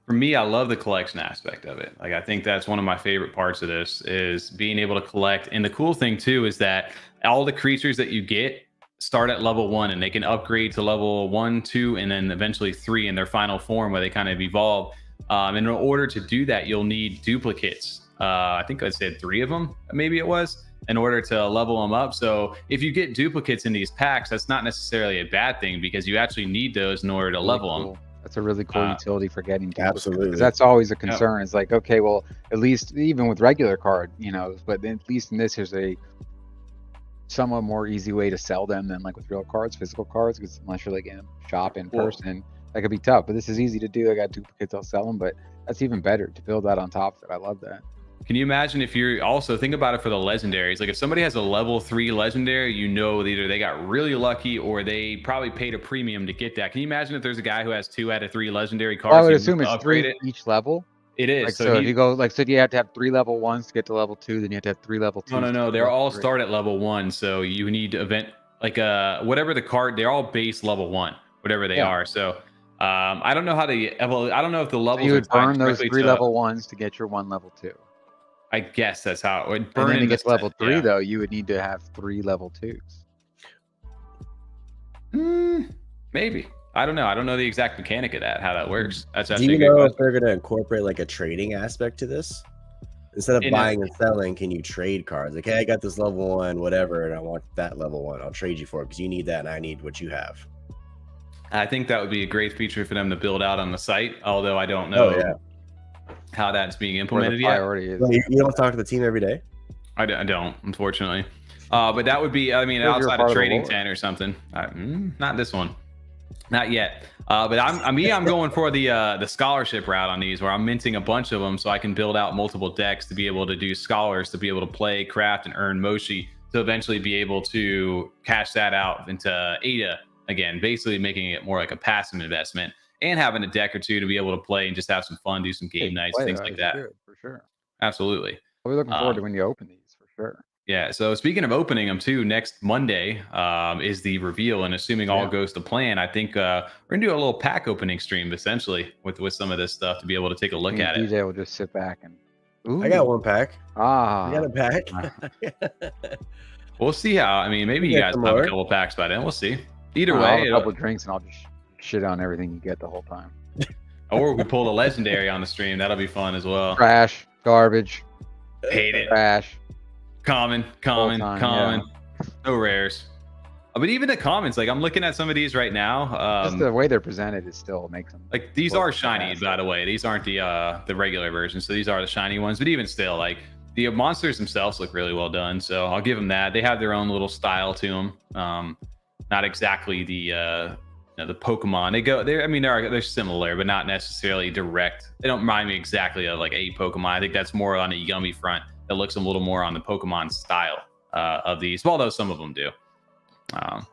for me, I love the collection aspect of it. Like, I think that's one of my favorite parts of this is being able to collect. And the cool thing too is that all the creatures that you get start at level 1, and they can upgrade to level 1, 2, and then eventually 3 in their final form where they kind of evolve. And in order to do that, you'll need duplicates. I think I said 3 of them, maybe it was, in order to level them up. So if you get duplicates in these packs, that's not necessarily a bad thing because you actually need those in order to level them. That's a really cool utility for getting duplicates. Absolutely. Because that's always a concern. It's like, okay, well, at least even with regular card, you know, but at least in this, there's a somewhat more easy way to sell them than like with real cards, physical cards, because unless you're like in a shop in person, that could be tough. But this is easy to do. I got duplicates, I'll sell them, but that's even better to build that on top of it. I love that. Can you imagine if you're also think about it for the legendaries? Like if somebody has a level 3 legendary, you know, either they got really lucky or they probably paid a premium to get that. Can you imagine if there's a guy who has 2 out of 3 legendary cards? Well, I would assume it's 3 each level. It is. Like, so if you go, like, so you have to have 3 level 1s to get to level 2, then you have to have 3 level 2s. No. They're all start at level 1. So you need to event like whatever the card, they're all base level 1, whatever they are. So I don't know how they I don't know if the levels you would burn those 3 to, level 1s to get your 1 level 2. I guess that's how it would burn. And then to get to level 3, though, you would need to have 3 level 2s. Maybe. I don't know. I don't know the exact mechanic of that, how that works. That's Do you know if they're going to incorporate like a trading aspect to this? Instead of buying and selling, can you trade cards? Like, hey, I got this level 1, whatever, and I want that level 1. I'll trade you for it because you need that and I need what you have. I think that would be a great feature for them to build out on the site, although I don't know how that's being implemented yet. Well, you don't talk to the team every day? I don't, unfortunately. But that would be, I mean, outside of Trading 10 or something. Not this one. Not yet. But I'm going for the scholarship route on these, where I'm minting a bunch of them so I can build out multiple decks to be able to do scholars, to be able to play, craft, and earn Moshi, to eventually be able to cash that out into ADA again, basically making it more like a passive investment, and having a deck or two to be able to play and just have some fun, do some game nights, things like that. For sure. Absolutely. I'll be looking forward to when you open these, for sure. Yeah. So speaking of opening them too, next Monday is the reveal, and assuming all goes to plan, I think we're gonna do a little pack opening stream essentially with some of this stuff to be able to take a look at it. DJ will just sit back and. Ooh. I got 1 pack. I got a pack. We'll see how. I mean, maybe you guys will have a couple packs by then. We'll see. Either way, I'll have a couple drinks and I'll just shit on everything you get the whole time. Or we pull a legendary on the stream. That'll be fun as well. Trash, garbage, hate it. Trash, common. No rares. But even the commons, like I'm looking at some of these right now. Just the way they're presented is still makes them. Like these are shiny, by the way. These aren't the regular versions, so these are the shiny ones. But even still, like the monsters themselves look really well done. So I'll give them that. They have their own little style to them. Not exactly the Pokemon. They're similar, but not necessarily direct. They don't remind me exactly of like a Pokemon. I think that's more on a Yummy front that looks a little more on the Pokemon style of these, although some of them do. But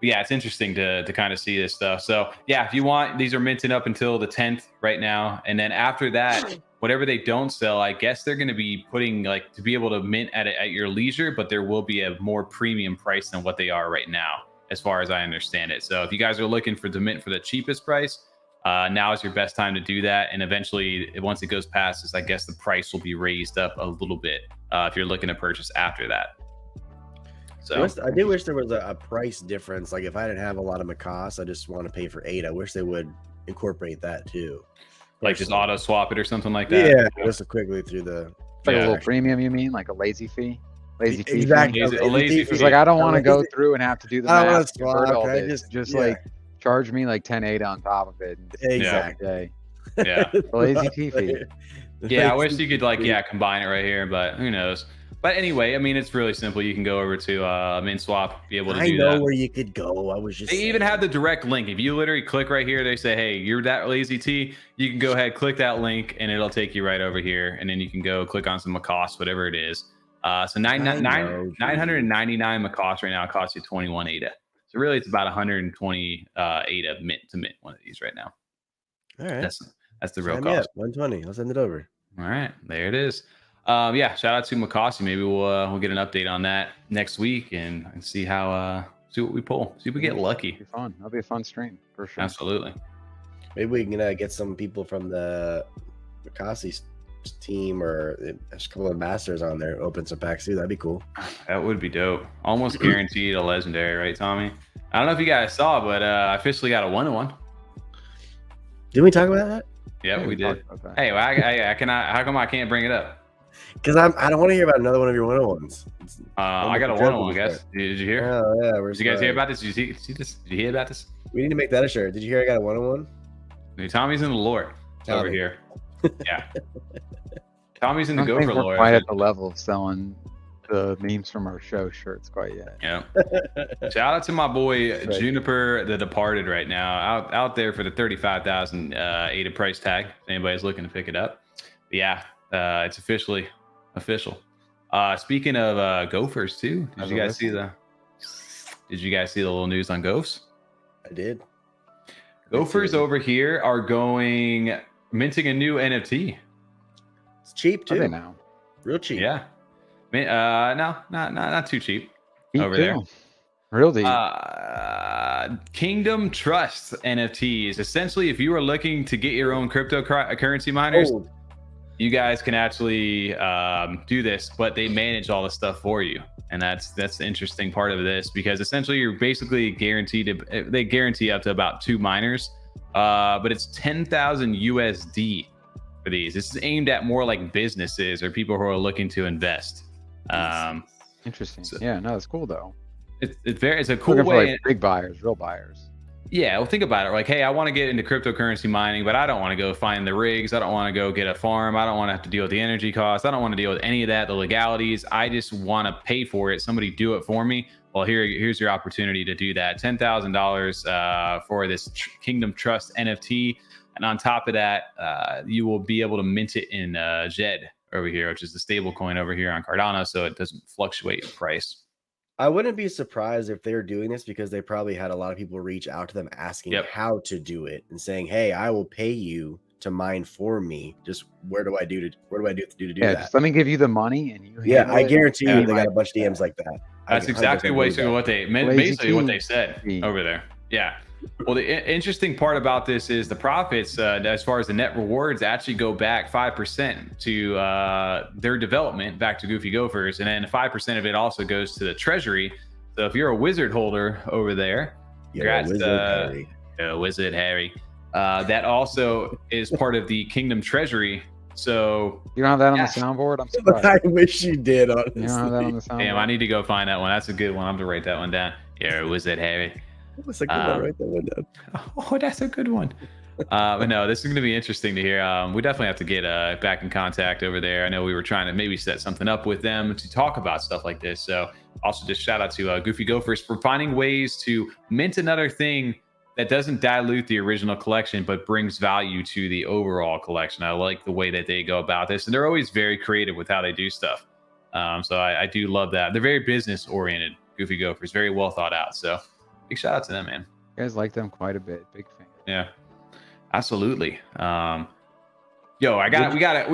yeah, it's interesting to kind of see this stuff. So yeah, if you want, these are minting up until the 10th right now, and then after that, whatever they don't sell, I guess they're going to be putting like to be able to mint at your leisure, but there will be a more premium price than what they are right now, as far as I understand it. So if you guys are looking to mint for the cheapest price, now is your best time to do that. And eventually, once it goes past this, I guess the price will be raised up a little bit if you're looking to purchase after that. So I do wish there was a price difference. Like if I didn't have a lot of Mocossi, I just want to pay for 8. I wish they would incorporate that too. Like just auto swap it or something like that. Yeah, just quickly through the. Like a little premium, you mean? Like a lazy fee? Lazy fee. Exactly. A lazy fee. It's like I don't want to go through and have to do the math. Just yeah. like charge me like 10.8 on top of it. Exactly. Yeah. Lazy fee. Yeah, I wish you could combine it right here, but who knows? But anyway, I mean, it's really simple. You can go over to MuesliSwap, be able to do that. I know where you could go. I was just. They even have the direct link. If you literally click right here, they say, "Hey, you're that lazy T." You can go ahead, click that link, and it'll take you right over here. And then you can go click on some Mocossi, whatever it is. So 999 Mocossi right now costs you 21 ADA. So really, it's about 120 ADA mint to mint one of these right now. All right. That's the real Sign me cost. up, 120. I'll send it over. All right, there it is. Yeah, shout out to Mocossi. Maybe we'll get an update on that next week and see how see what we pull. See if we get lucky. It'll be fun. That'll be a fun stream for sure. Absolutely. Maybe we can get some people from the Mocossi team, or there's a couple of ambassadors on there, open some packs too. That'd be cool. That would be dope. Almost guaranteed a legendary, right, Tommy? I don't know if you guys saw, but I officially got a 1-1. Didn't we talk about that? Yeah, we did. Okay. Hey, well, I cannot. How come I can't bring it up? Because I don't want to hear about another one of your 101s. I got a 1-1, guys. Did you hear? Oh yeah, Did you guys hear about this? Did you see this? Did you hear about this? We need to make that a shirt. Did you hear I got a 101? Tommy's in the lore over Tommy. here. Yeah. Tommy's in I the don't think Gopher we're lore. quite at the level of selling the memes from our show shirts quite yet. Yeah. Shout out to my boy That's right. Juniper the Departed right now, out there for the 35,000 ADA price tag. If anybody's looking to pick it up. But yeah, it's officially official. Speaking of Gophers too, did you guys see the little news on Gophs? I did. Gophers over here are minting a new NFT. It's cheap Are they too. now? Real cheap. Yeah. No, not too cheap. Cheap Over too. there. Real deep. Kingdom Trust NFTs. Essentially, if you are looking to get your own cryptocurrency miners, Oh, you guys can actually do this, but they manage all the stuff for you. And that's the interesting part of this, because essentially you're basically guaranteed they guarantee up to about 2 miners, but it's 10,000 USD for these. This is aimed at more like businesses or people who are looking to invest. Interesting. so- Yeah, no, it's cool though. It's a cool Looking for way. like big buyers, real buyers. Yeah, well, think about it. Like, hey, I want to get into cryptocurrency mining, but I don't want to go find the rigs. I don't want to go get a farm. I don't want to have to deal with the energy costs. I don't want to deal with any of that, the legalities. I just want to pay for it. Somebody do it for me. Well, here's your opportunity to do that. $10,000 for this Kingdom Trust NFT. And on top of that, you will be able to mint it in Jed over here, which is the stable coin over here on Cardano, so it doesn't fluctuate in price. I wouldn't be surprised if they're doing this because they probably had a lot of people reach out to them asking Yep. how to do it and saying, "Hey, I will pay you to mine for me. Just what do I do to do Yeah, that?" just let me give you the money and you. Yeah, handle I it. guarantee Yeah. you they got a bunch of DMs like that. That's exactly what they Lazy what they team. said Team. over there. Yeah. Well, the interesting part about this is the profits, as far as the net rewards, actually go back 5% to their development, back to Goofy Gophers, and then 5% of it also goes to the treasury. So if you're a wizard holder over there, congrats to Wizard Harry. That also is part of the Kingdom Treasury. So You don't have that on Yeah. the soundboard? I'm surprised. I wish you did. Honestly, You don't have that on the soundboard? damn, I need to go find that one. That's a good one. I'm gonna write that one down. Yeah, Wizard Harry. What's a good one? Write that one down. Oh, that's a good one. But no, this is going to be interesting to hear. We definitely have to get back in contact over there. I know we were trying to maybe set something up with them to talk about stuff like this. So also just shout out to Goofy Gophers for finding ways to mint another thing that doesn't dilute the original collection, but brings value to the overall collection. I like the way that they go about this, and they're always very creative with how they do stuff. So I do love that. They're very business oriented, Goofy Gophers, very well thought out. So big shout out to them, man. You guys like them quite a bit. Big fan. Yeah, absolutely. Yo, we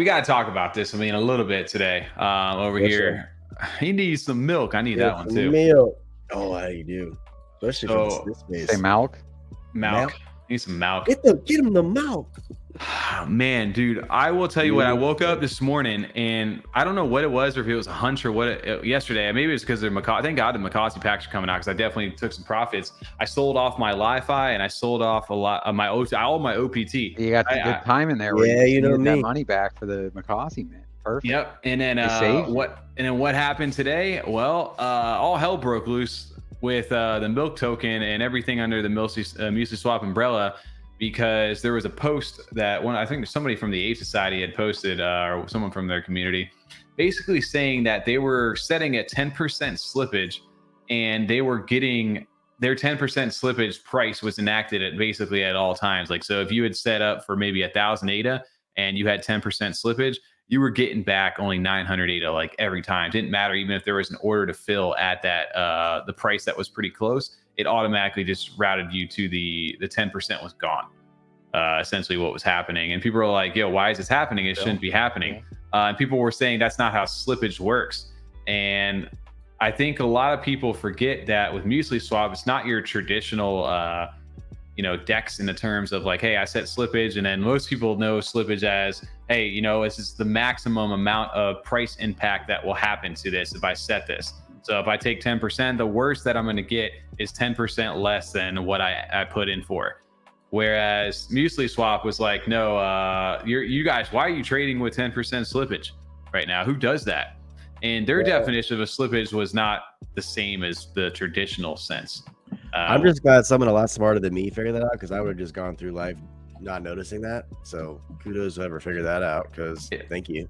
gotta talk about this. I mean, a little bit today. Over Yes, here, he needs some milk. I need that one too. Milk. Oh, how do you do? Especially So- from this space. Say Malk. Milk. Need some milk. Get him the milk. Man, dude, I will tell you what. I woke up this morning and I don't know what it was, or if it was a hunch or what. Yesterday, maybe it's because they're Mocossi. Thank God the Mocossi packs are coming out, because I definitely took some profits. I sold off my Li-Fi and I sold off a lot of my all my OPT. You got the good time in there. Where Yeah, you know needed that me. money back for the Mocossi, man. Perfect. Yep. And then They saved you. what happened today? Well, all hell broke loose with the milk token and everything under the MuesliSwap umbrella, because there was a post that I think somebody from the Ape Society had posted, or someone from their community, basically saying that they were setting at 10% slippage, and they were getting their 10% slippage price was enacted at basically at all times. Like, so if you had set up for maybe 1,000 ADA and you had 10% slippage, you were getting back only 900 ADA like every time. Didn't matter even if there was an order to fill at that the price that was pretty close. It automatically just routed you to the 10% was gone. essentially what was happening. And people were like, yo, why is this happening? It shouldn't be happening. And people were saying that's not how slippage works. And I think a lot of people forget that with MuesliSwap, it's not your traditional DEX in the terms of like, hey, I set slippage, and then most people know slippage as, hey, this is the maximum amount of price impact that will happen to this if I set this. So if I take 10%, the worst that I'm going to get is 10% less than what I put in for. Whereas MuesliSwap was like, no, you guys, why are you trading with 10% slippage right now? Who does that? And their definition of a slippage was not the same as the traditional sense. I'm just glad someone a lot smarter than me figured that out, because I would have just gone through life not noticing that. So kudos to whoever figured that out, because thank you.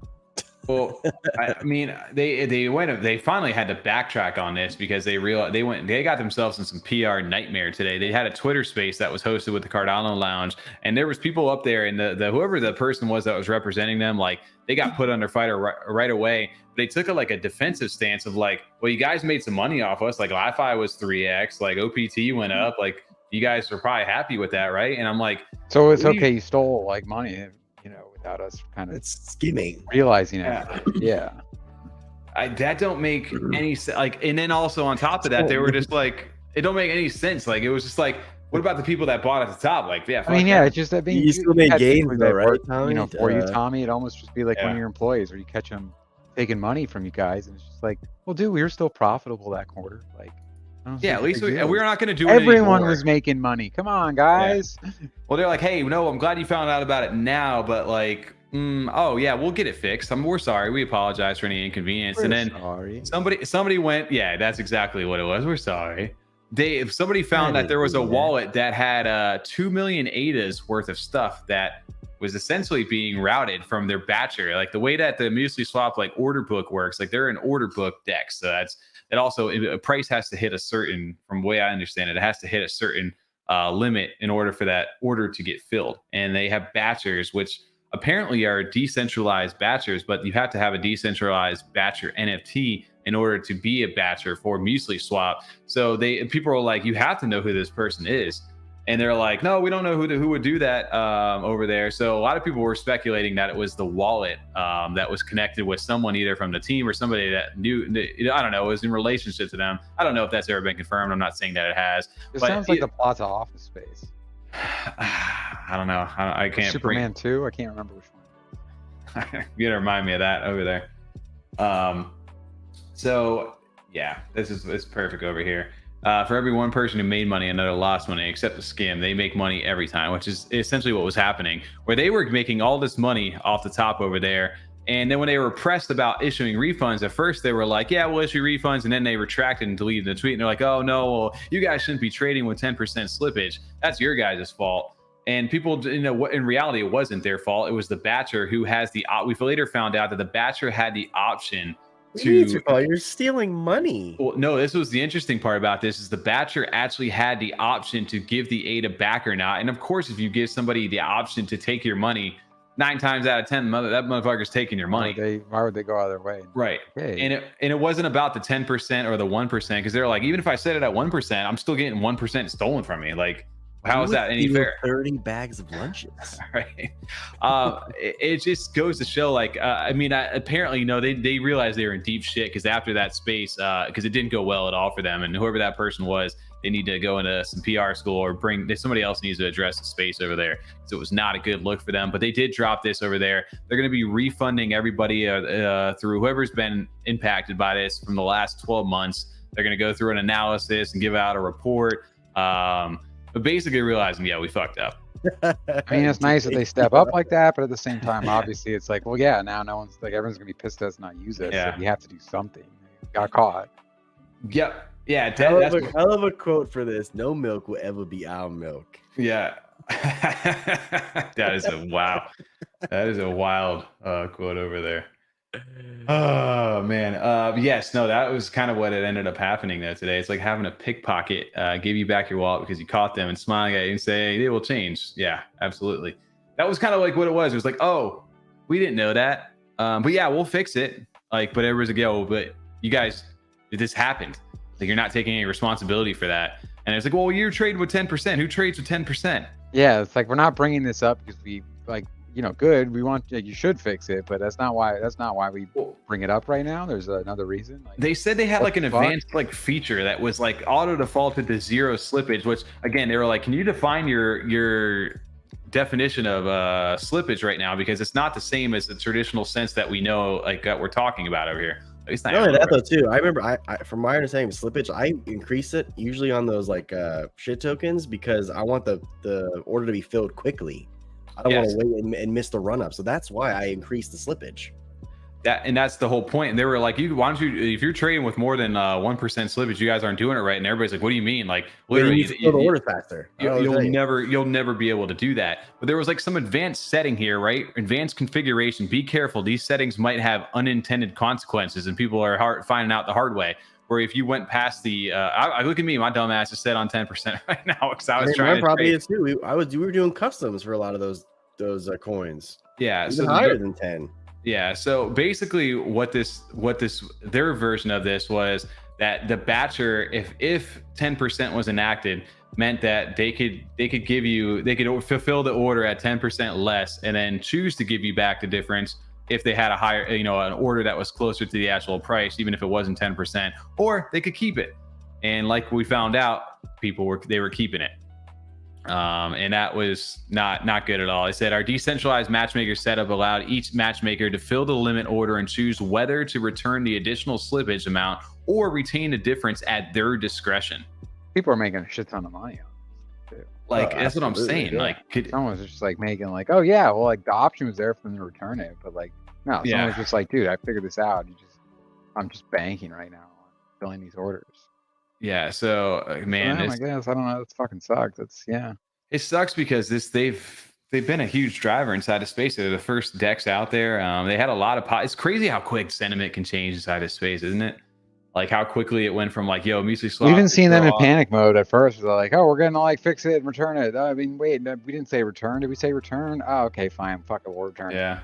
Well, I mean, they finally had to backtrack on this because they got themselves in some PR nightmare today. They had a Twitter space that was hosted with the Cardano Lounge, and there was people up there, and the whoever the person was that was representing them, like, they got put under fire right away. They took a defensive stance of like, well, you guys made some money off us. Like, Li-Fi was 3x, like OPT went up. Like, you guys are probably happy with that, right? And I'm like, so it's okay, you stole like money, without us kind of skimming, realizing it. Yeah. That don't make any sense. Like, and then also on top of that, they were just like, it don't make any sense. Like, it was just like, what about the people that bought at the top? Like, yeah, it's just that being you still made gains, though, right, Tommy? For you, Tommy, it almost just be like one of your employees, or you catch them taking money from you guys, and it's just like, well, dude, we were still profitable that quarter. Like, at least we're not going to do it Everyone anymore. Was making money. Come on, guys. Yeah. Well, they're like, hey, no, I'm glad you found out about it now, but like, oh yeah, we'll get it fixed. We're sorry. We apologize for any inconvenience. And then somebody went, yeah, that's exactly what it was. We're sorry. Somebody found that there was a wallet that had 2 million ADAs worth of stuff that was essentially being routed from their batcher. Like, the way that the MuesliSwap like order book works, like, they're an order book DEX. So it also, a price has to hit a certain, from the way I understand it, it has to hit a certain limit in order for that order to get filled. And they have batchers, which apparently are decentralized batchers, but you have to have a decentralized batcher NFT in order to be a batcher for MuesliSwap. So people are like, you have to know who this person is. And they're like, no, we don't know who would do that over there. So a lot of people were speculating that it was the wallet that was connected with someone either from the team or somebody that knew, I don't know, was in relationship to them. I don't know if that's ever been confirmed. I'm not saying that it has. It sounds like the plot to Office Space. I don't know. I can't. Superman 2? I can't remember which one. You gotta remind me of that over there. So yeah, it's perfect over here. For every one person who made money, another lost money, except the scam. They make money every time, which is essentially what was happening, where they were making all this money off the top over there. And then when they were pressed about issuing refunds, at first they were like, yeah, we'll issue refunds. And then they retracted and deleted the tweet. And they're like, oh, no, well, you guys shouldn't be trading with 10% slippage. That's your guys' fault. And people, in reality, it wasn't their fault. It was the batcher who has we later found out that the batcher had the option you're stealing money. Well, no, this was the interesting part about this is the batcher actually had the option to give the ADA back or not. And of course, if you give somebody the option to take your money, 9 times out of 10, that motherfucker's taking your money. Why would they go out of their way? Right. Okay. And it wasn't about the 10% or the 1%, because they're like, even if I set it at 1%, I'm still getting 1% stolen from me. Like, how is that any fair? 30 bags of lunches. Right. It just goes to show, like, apparently, they realized they were in deep shit, because after that space, because it didn't go well at all for them, and whoever that person was, they need to go into some PR school or somebody else needs to address the space over there. So it was not a good look for them, but they did drop this over there. They're going to be refunding everybody through whoever's been impacted by this from the last 12 months. They're going to go through an analysis and give out a report. But basically realizing, yeah, we fucked up. I mean, it's nice that they step up like that, but at the same time, obviously, it's like, well, yeah, now no one's like, everyone's gonna be pissed at us not use it. Yeah. So you have to do something. You got caught. Yep. Yeah. I love a quote for this. No milk will ever be our milk. Yeah. That is a wow. That is a wild quote over there. Oh man. Yes, no, that was kind of what it ended up happening though today. It's like having a pickpocket give you back your wallet because you caught them and smiling at you and say, hey, they will change. Yeah, absolutely. That was kind of like what it was. It was like, oh, we didn't know that. But yeah, we'll fix it. Like, but everyone's like, yo, but you guys, this happened. Like, you're not taking any responsibility for that. And it's like, well, you're trading with 10%. Who trades with 10%? Yeah, it's like we're not bringing this up because we like, you know, good. We want you should fix it, but that's not why. That's not why we bring it up right now. There's another reason. Like, they said they had what like an the fuck? advanced like feature that was like auto defaulted to 0 slippage, which again they were like, can you define your definition of slippage right now, because it's not the same as the traditional sense that we know, like that we're talking about over here. It's not Not only that though, too. I remember, I from my understanding of slippage, I increase it usually on those like shit tokens because I want the order to be filled quickly. I don't want to wait and miss the run up, so that's why I increased the slippage. That's the whole point. And they were like, why don't you, if you're trading with more than 1% slippage, you guys aren't doing it right. And everybody's like, what do you mean? Like, literally, you fill the order faster. You'll never be able to do that. But there was like some advanced setting here, right? Advanced configuration. Be careful. These settings might have unintended consequences, and people are finding out the hard way. Where if you went past the, I look at me, my dumb ass is set on 10% right now because I was trying to probably is too. We were doing customs for a lot of those coins. Yeah, so higher than 10. Yeah, so basically what their version of this was that the batcher, if 10% was enacted, meant that they could fulfill the order at 10% less and then choose to give you back the difference if they had a higher, an order that was closer to the actual price, even if it wasn't 10%, or they could keep it. And like we found out, they were keeping it. And that was not good at all. I said our decentralized matchmaker setup allowed each matchmaker to fill the limit order and choose whether to return the additional slippage amount or retain the difference at their discretion. People are making a shit ton of money on this too. Like, that's what I'm saying. Yeah. Like, someone's just like making like, oh yeah, well, like the option was there for them to return it, but like, no, someone's just like, dude, I figured this out. I'm just banking right now on filling these orders. Yeah, so man, I guess I don't know. It fucking sucks. It sucks because they've been a huge driver inside of space. They're the first decks out there. They had a lot of it's crazy how quick sentiment can change inside of space, isn't it? Like how quickly it went from like, yo, MuesliSwap. We even seen them in panic mode at first. They're like, oh, we're gonna like fix it and return it. I mean, wait, we didn't say return. Did we say return? Oh, okay, fine. Fuck it, we'll return. Yeah,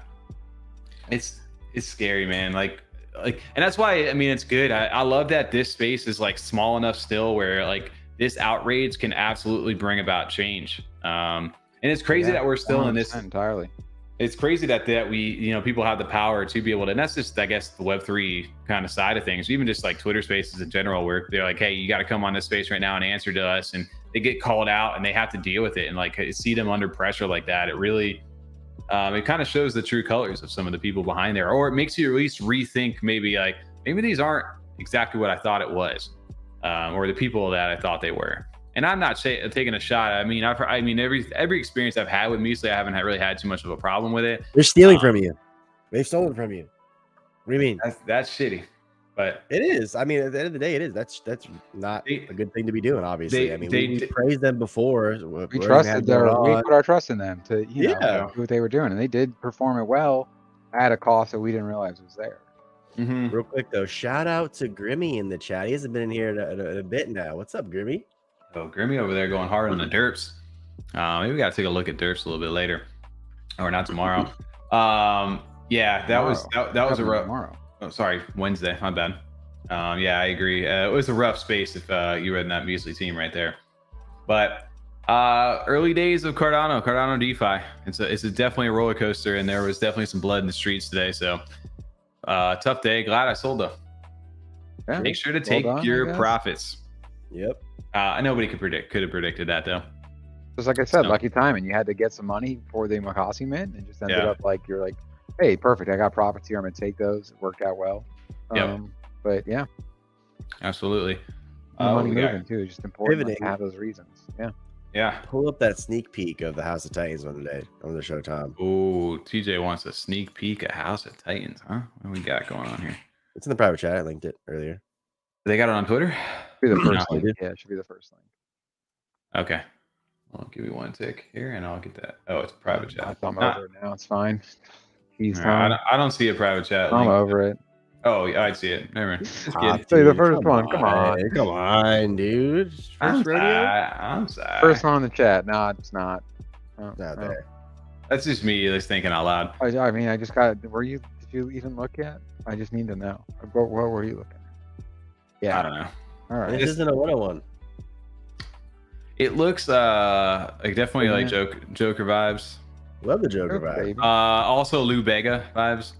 it's scary, man. Like, and that's why I mean it's good. I love that this space is like small enough still where like this outrage can absolutely bring about change. And it's crazy that we're still in this entirely. It's crazy that we people have the power to be able to, and that's just I guess the Web3 kind of side of things, even just like Twitter spaces in general, where they're like, hey, you got to come on this space right now and answer to us, and they get called out and they have to deal with it, and like see them under pressure like that, it really it kind of shows the true colors of some of the people behind there, or it makes you at least rethink maybe these aren't exactly what I thought it was, or the people that I thought they were. And I'm not taking a shot. I mean, every experience I've had with Muesli, I haven't really had too much of a problem with it. They're stealing from you. They've stolen from you. What do you mean? That's shitty. But it is. I mean, at the end of the day, it is. That's not a good thing to be doing. Obviously, we praised them before. We trusted we put our trust in them to do what they were doing, and they did perform it well at a cost that we didn't realize was there. Mm-hmm. Real quick though, shout out to Grimmy in the chat. He hasn't been in here in a bit now. What's up, Grimmy? Oh, Grimmy over there going hard on the derps. Maybe we got to take a look at derps a little bit later, or not tomorrow. Yeah, that was a rough. Tomorrow. Oh, sorry, Wednesday. My bad. Yeah, I agree. It was a rough space if you were in that Muesli team right there. But early days of Cardano DeFi. It's definitely a roller coaster, and there was definitely some blood in the streets today. So tough day. Glad I sold though. Yeah, make sure to take your profits. Yep. Nobody could have predicted that though. Just like I said, lucky timing. You had to get some money for the Mocossi mint, and just ended up like you're like, hey, perfect. I got profits here. I'm gonna take those. It worked out well. But yeah, absolutely. Money moving too. It's just important to have those reasons. Yeah. Pull up that sneak peek of the House of Titans on the Showtime. Oh, TJ wants a sneak peek at House of Titans, huh? What do we got going on here? It's in the private chat. I linked it earlier. They got it on Twitter? Be the first link. Yeah, it should be the first link. Okay. Well, give me one tick here and I'll get that. Oh, it's a private chat. I'm over it now. It's fine. I don't see a private chat. I'm over it. Oh, yeah, I see it. Never mind. Say the first one. Come on. Come on, dude. I'm sorry. First one in the chat. No, it's not. Not there. That's just me just thinking out loud. I mean, I just got. Did you even look at? I just need to know. What were you looking at? Yeah. I don't know. All right. This isn't a 101. It looks like definitely like Joker vibes. Love the Joker Joker, vibe. baby. Also Lou Bega vibes.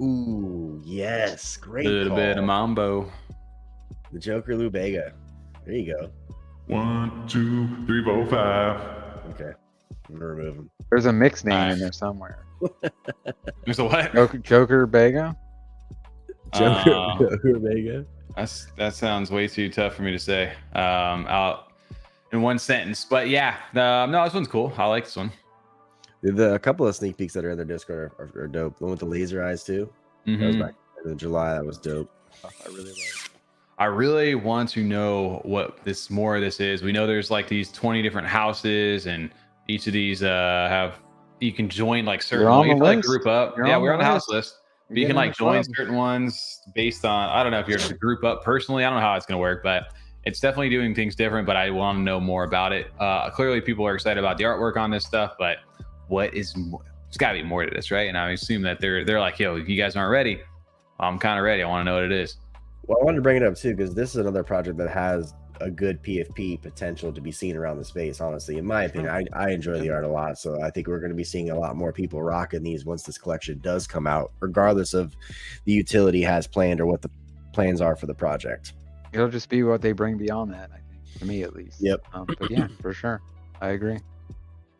Ooh, yes, great Little call. bit of mambo. The Joker Lou Bega. There you go. 1, 2, 3, 4, 5. Okay, I'm gonna remove him. There's a mix name Alright. in there somewhere. There's a what? Joker Bega. Joker Bega. That sounds way too tough for me to say out in one sentence. But yeah, no, this one's cool. I like this one. A couple of sneak peeks that are in their Discord are dope. The one with the laser eyes too. That was back in July. That was dope. I really want to know what this is. We know there's like these 20 different houses, and each of these have you can join like certain. You're on you the can, like list. group up. You're Yeah, on we're the on the house list. list. But you can like join certain ones based on. I don't know if you're to group up personally. I don't know how it's going to work, but it's definitely doing things different. But I want to know more about it. Clearly, people are excited about the artwork on this stuff, but what is more? There's got to be more to this, right? And I assume that they're like, yo, you guys aren't ready. I'm kind of ready. I want to know what it is. Well, I wanted to bring it up too because this is another project that has a good PFP potential to be seen around the space. Honestly, in my opinion, I enjoy the art a lot, so I think we're going to be seeing a lot more people rocking these once this collection does come out, regardless of the utility has planned or what the plans are for the project. It'll just be what they bring beyond that, I think, to me at least. Yep. But yeah, for sure, I agree.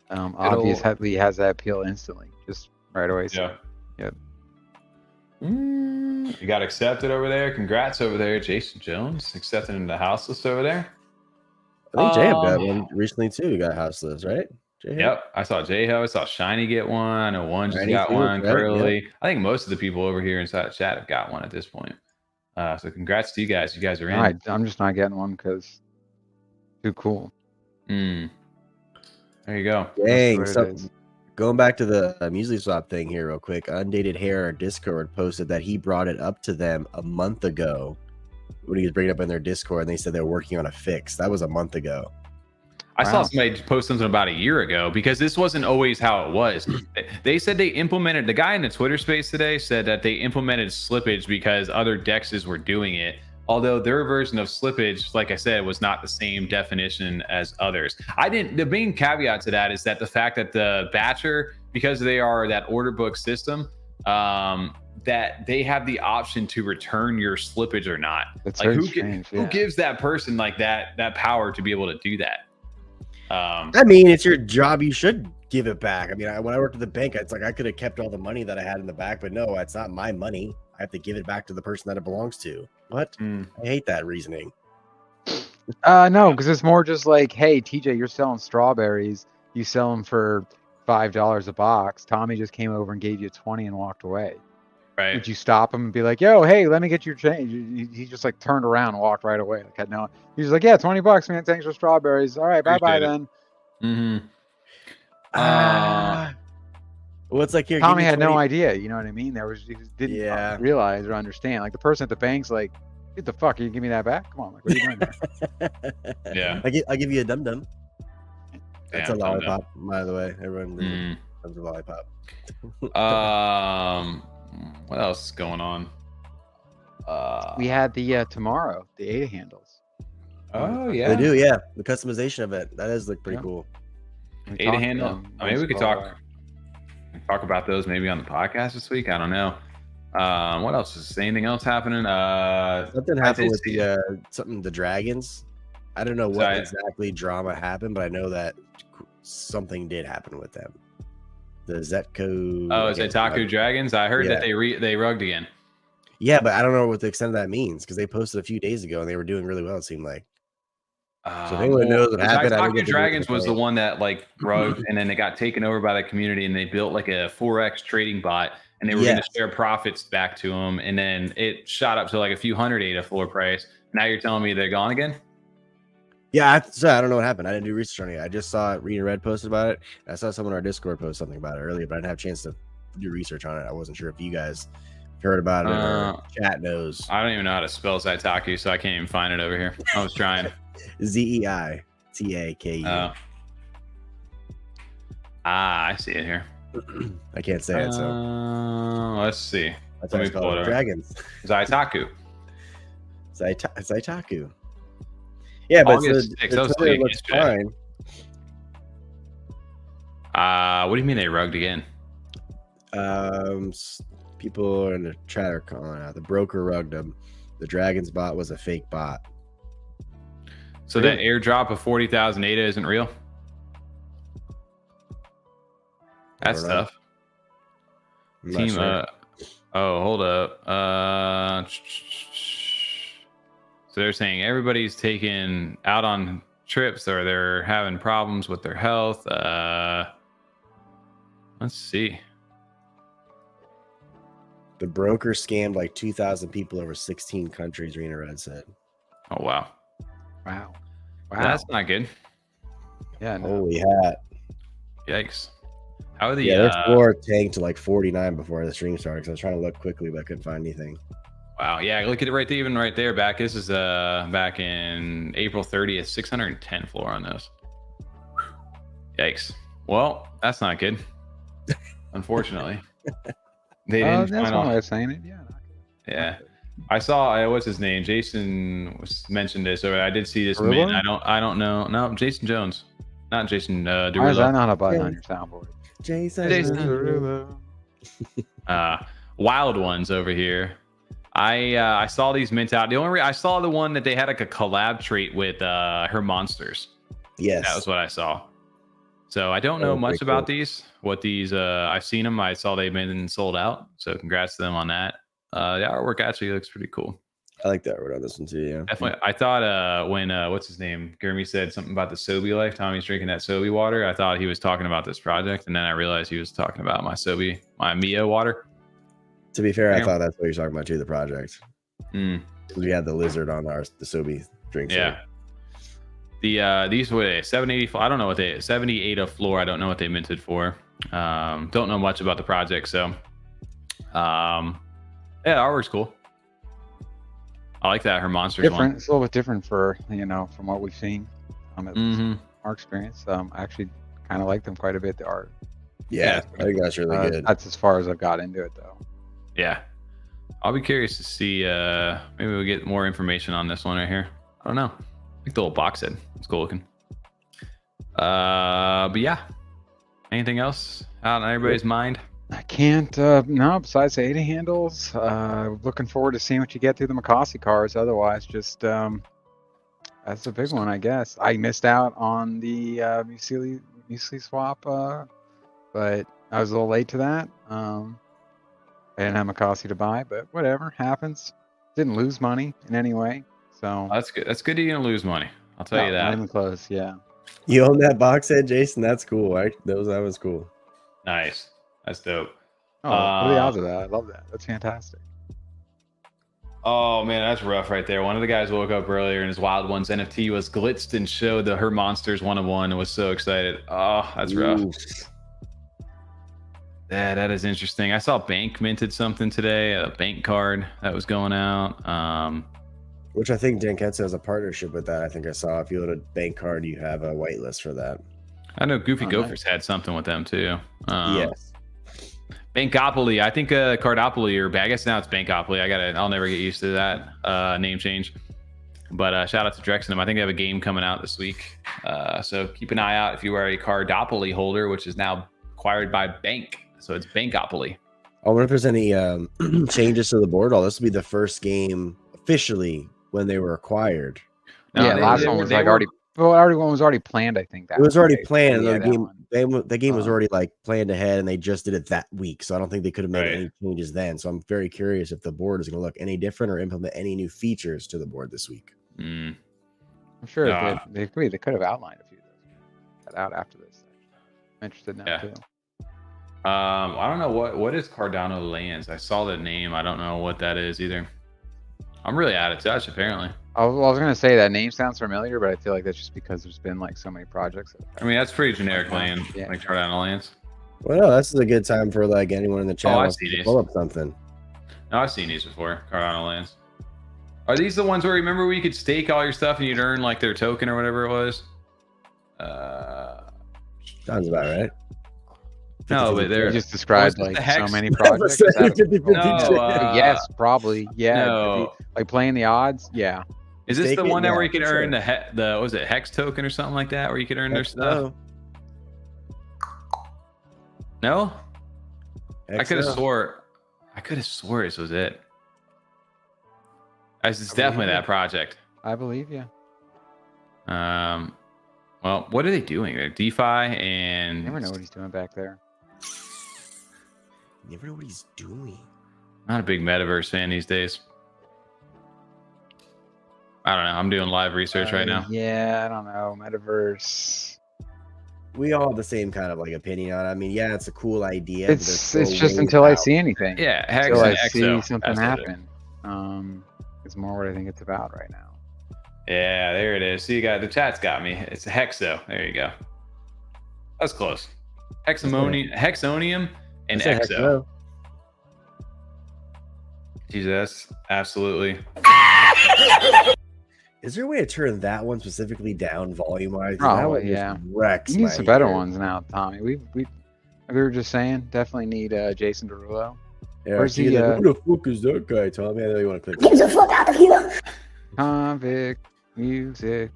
Obviously has that appeal instantly, just right away. So. Yeah. Yep. You got accepted over there. Congrats over there, Jason Jones, accepted in the house list over there. I think J-Hub got one recently too. He got house list, right? J-Hub? Yep, I saw J-Hub. I saw Shiny get one. I know one just Shiny got too, one. right? Curly. Yep. I think most of the people over here inside the chat have got one at this point. So congrats to you guys. You guys are in. All right, I'm just not getting one because too cool. There you go. Dang. That's So, what it is. going back to the MuesliSwap thing here real quick, Undated Hair Discord posted that he brought it up to them a month ago when he was bringing it up in their Discord, and they said they were working on a fix. That was a month ago. I saw Wow. somebody post something about a year ago because this wasn't always how it was. They said they implemented, the guy in the Twitter space today said that they implemented slippage because other dexes were doing it. Although their version of slippage, like I said, was not the same definition as others. The main caveat to that is that the fact that the batcher, because they are that order book system, that they have the option to return your slippage or not. That's Like very who strange. who gives that person like that power to be able to do that? I mean, it's your job. You should give it back. I mean, when I worked at the bank, it's like I could have kept all the money that I had in the back, but no, it's not my money. I have to give it back to the person that it belongs to. What? I hate that reasoning. No, because it's more just like, hey, TJ, you're selling strawberries. You sell them for $5 a box. Tommy just came over and gave you 20 and walked away. Right. Would you stop him and be like, yo, hey, let me get your change? He just like turned around and walked right away. Like, no, he's like, yeah, $20, man. Thanks for strawberries. All right, bye-bye then. Well, it's like here. Tommy had no idea. You know what I mean? He just didn't Yeah. realize or understand. Like the person at the bank's like, get the fuck, you give me that back? Come on, like, what are you doing there? Yeah. I'll give you a dum dum. That's Damn, a dum-dum. lollipop, by the way. Everyone loves a lollipop. What else is going on? We had the tomorrow, the ADA handles. Oh yeah, They do, yeah. The customization of it that does look pretty Yeah. cool. We ADA talked to handle. them Maybe we once could for a talk about those maybe on the podcast this week. I don't know. What else is anything else happening? Something I happened did with see- the Dragons. I don't know what exactly drama happened, but I know that something did happen with them. The Zeitaku. Zeitaku Dragonz. I heard that they rugged again. Yeah, but I don't know what the extent of that means because they posted a few days ago and they were doing really well. It seemed like. So if anyone knows what happened, I didn't Zeitaku get to Dragonz was the post. one that like rugged, and then they got taken over by the community, and they built like a 4x trading bot, and they were going to share profits back to them, and then it shot up to like a few hundred ADA floor price. Now you're telling me they're gone again? Yeah, I don't know what happened. I didn't do research on it. I just saw Rena Red posted about it. I saw someone on our Discord post something about it earlier, but I didn't have a chance to do research on it. I wasn't sure if you guys heard about it or chat knows. I don't even know how to spell Zeitaku, so I can't even find it over here. I was trying. Zeitaku. I see it here. I can't say it, so let's see. that's Let why me it's pull called it up. Dragons. Zeitaku. Zeitaku. Yeah, but August 6th. That was Twitter late looks yesterday. fine. What do you mean they rugged again? People in the chat are calling out the broker rugged them. The Dragonz bot was a fake bot. So that airdrop of 40,000 ADA isn't real? That's I don't know. tough. I'm not Team, sure. hold up. So they're saying everybody's taking out on trips or they're having problems with their health. Let's see. The broker scammed like 2,000 people over 16 countries, Rena Red said. Oh, wow. Wow. That's not good. Yeah. No. Holy hat. Yikes. How are the Yeah, their floor tanked to like 49 before the stream started. 'Cause I was trying to look quickly, but I couldn't find anything. wow, yeah, look at it right there, even right there. Back, this is back in April 30th, 610 floor on this. Yikes. Well, that's not good. Unfortunately, they didn't. That's one way of saying it. Yeah. Yeah, I saw. What's his name? Jason mentioned this, or I did see this. Derulo? Min. I don't know. No, Jason Jones, not Jason Why is that Derulo. not a button on your soundboard? Jason. Wild ones over here. I saw these mint out. The only I saw the one that they had like a collab trait with her monsters. Yes. That was what I saw. So I don't know much about these. What these I've seen them. I saw they've been sold out. So congrats to them on that. The artwork actually looks pretty cool. I like that word on this one too. Yeah. Definitely. I thought when what's his name? Gurmy said something about the Sobe life. Tommy's drinking that Sobe water. I thought he was talking about this project, and then I realized he was talking about my Sobe, my Mio water. To be fair, I Damn. thought that's what you're talking about too. The project. Mm. We had the lizard on the Sobe drinks. Yeah. These were 780. I don't know what 78 of floor. I don't know what they minted for. Don't know much about the project, so yeah, the artwork's cool. I like that her monsters Different. one. It's a little bit different for from what we've seen. At least Mm-hmm. our experience. I actually kind of like them quite a bit. The art. Yeah, I think that's really good. That's as far as I've got into it though. Yeah, I'll be curious to see. Maybe we'll get more information on this one right here. I don't know. I think the little box head. It's cool looking. But yeah. Anything else out on everybody's mind? I can't. No, besides the ADA handles. Looking forward to seeing what you get through the Mocossi cards. Otherwise, just that's a big one, I guess. I missed out on the MuesliSwap, but I was a little late to that. I didn't have Mocossi to buy, but whatever happens. Didn't lose money in any way. So Oh, that's good. That's good. You're gonna lose money. I'll tell you not that. even close. Yeah. You own that box head, Jason? That's cool, right? That was cool. Nice. That's dope. Oh, what are the odds of that? I love that. That's fantastic. Oh man, that's rough right there. One of the guys woke up earlier and his Wild Ones NFT was blitzed and showed her monsters 1-of-1 and was so excited. Oh, that's rough. Ooh. Yeah, that is interesting. I saw Bank minted something today, a bank card that was going out. Which I think Danketsu has a partnership with that. I think I saw if you load a bank card, you have a whitelist for that. I know Goofy Oh, Gophers had something with them too. Yes. Bankopoly. I think Cardopoly or I guess now it's Bankopoly. I'll never get used to that name change. But shout out to Drexenham. I think they have a game coming out this week. So keep an eye out if you are a Cardopoly holder, which is now acquired by Bank. So it's Bankopoly. I wonder if there's any changes to the board. This will be the first game officially when they were acquired. No, yeah, last one was like already. Well, one was already planned. I think that It was already right? planned. Yeah, The game was already like planned ahead, and they just did it that week. So I don't think they could have made any changes then. So I'm very curious if the board is going to look any different or implement any new features to the board this week. Mm. I'm sure they could have outlined a few of those out after this. I'm interested now too. I don't know what is Cardano Lands. I saw the name. I don't know what that is either. I'm really out of touch apparently. I was gonna say that name sounds familiar, but I feel like that's just because there's been like so many projects. I mean, that's pretty generic land, Yeah. like Cardano Lands. Well, no, this is a good time for like anyone in the chat I wants see to these. pull up something. No, I've seen these before. Cardano Lands. Are these the ones where remember where you could stake all your stuff and you'd earn like their token or whatever it was? Sounds about right. No, but You they're just described Was it like the so Hex? many projects. Is that- 50-50 No, chance. yes, probably. Yeah, no. like playing the odds. Yeah. Is this Stake the it? one that Yeah, where you can for earn sure. the was it hex token or something like that, where you can earn their stuff? No, I could have swore this was it. It's definitely that project. I believe you. Well, what are they doing? They're DeFi and Never know what he's doing back there. You never know what he's doing. Not a big metaverse fan these days. I don't know. I'm doing live research right now. Yeah, I don't know. Metaverse. We all have the same kind of like opinion on it. I mean, yeah, it's a cool idea. It's just until I see anything. Yeah, Hex Until I and see XO. something That's what it is. happen. It's more what I think it's about right now. Yeah, there it is. See, you got the chat's got me. It's a Hexo. There you go. That's close. Hexonium and That's a XO. Jesus, absolutely. Is there a way to turn that one specifically down volume wise? Probably, yeah. Wrecks You need my some better ears. ones now, Tommy. We were just saying, definitely need Jason Derulo. Yeah, Where's Keith, the, like, who the fuck is that guy, Tommy? I know you want to click. Get the fuck out of here! Convict music.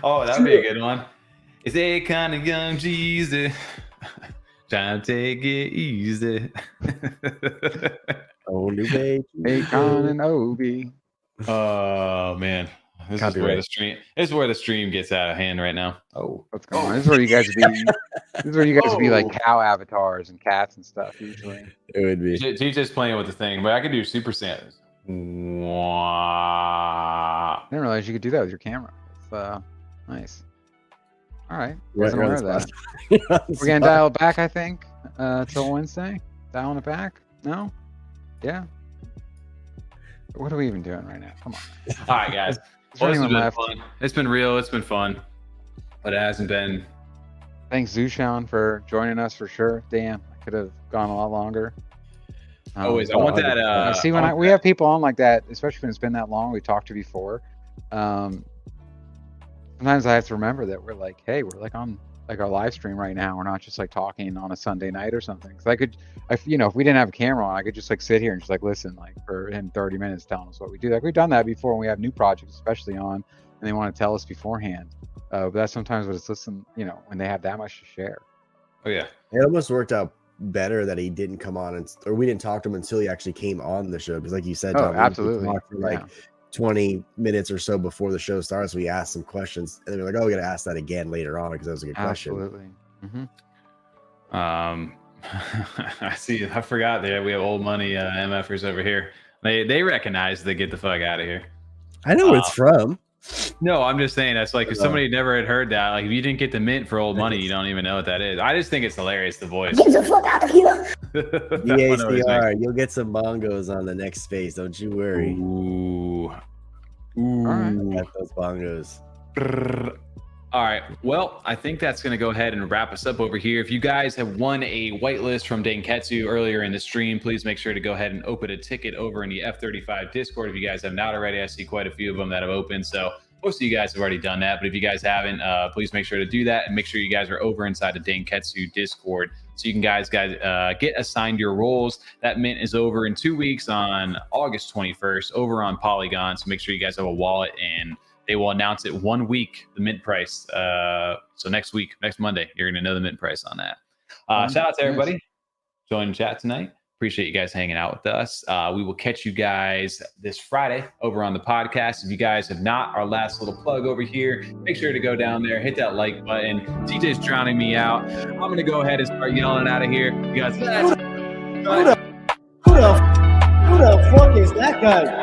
Oh, that'd be a good one. It's a kind of young Jesus. Trying to take it easy. Oh, new baby. Akon and Obi. Oh man. This is where the stream gets out of hand right now. Oh. What's going on? This is where you guys would be. This is where you guys would be like cow avatars and cats and stuff usually. It would be. He's just playing with the thing, but I could do Super Saiyans. I didn't realize you could do that with your camera. It's nice. All right. Wasn't aware of that. We're gonna dial it back, I think, till Wednesday. Dialing it back? No? Yeah. What are we even doing right now? Come on. All right, guys. Is Well, there this has anyone been left? fun. It's been real. It's been fun, but it hasn't been. Thanks, Zushan, for joining us for sure. Damn, I could have gone a lot longer. Always, I want that. See, when we have people on like that, especially when it's been that long, we talked to before. Sometimes I have to remember that we're like, hey, we're like on like our live stream right now. We're not just like talking on a Sunday night or something. Because if we didn't have a camera on, I could just like sit here and just like listen like for in 30 minutes telling us what we do. Like we've done that before when we have new projects, especially on, and they want to tell us beforehand. But that's sometimes what it's listen, when they have that much to share. Oh yeah. It almost worked out better that he didn't come on, or we didn't talk to him until he actually came on the show. Because like you said, Oh, Tom, absolutely. we talked for like 20 minutes or so before the show starts. We asked some questions, and then we're like, "Oh, we got to ask that again later on because that was a good question." Absolutely. Mm-hmm. I see. I forgot there. We have old money MFers over here. They recognize they get the fuck out of here. I know where it's from. No, I'm just saying that's like if somebody never had heard that, like if you didn't get the mint for old money, you don't even know what that is. I just think it's hilarious, the voice. Get the fuck out of here! VACR, you'll get some bongos on the next space. Don't you worry. Ooh. All right. Got those bongos. All right. Well, I think that's going to go ahead and wrap us up over here. If you guys have won a whitelist from Danketsu earlier in the stream, please make sure to go ahead and open a ticket over in the F35 Discord. If you guys have not already, I see quite a few of them that have opened. So most of you guys have already done that. But if you guys haven't, please make sure to do that and make sure you guys are over inside the Danketsu Discord so you can guys get assigned your roles. That mint is over in 2 weeks on August 21st over on Polygon. So make sure you guys have a wallet, and they will announce it 1 week, the mint price. So next week, next Monday, you're going to know the mint price on that. Shout out to everybody joining the chat tonight. Appreciate you guys hanging out with us. We will catch you guys this Friday over on the podcast. If you guys have not, our last little plug over here, make sure to go down there, hit that like button. TJ's drowning me out. I'm going to go ahead and start yelling out of here. You guys, Who the fuck is that guy?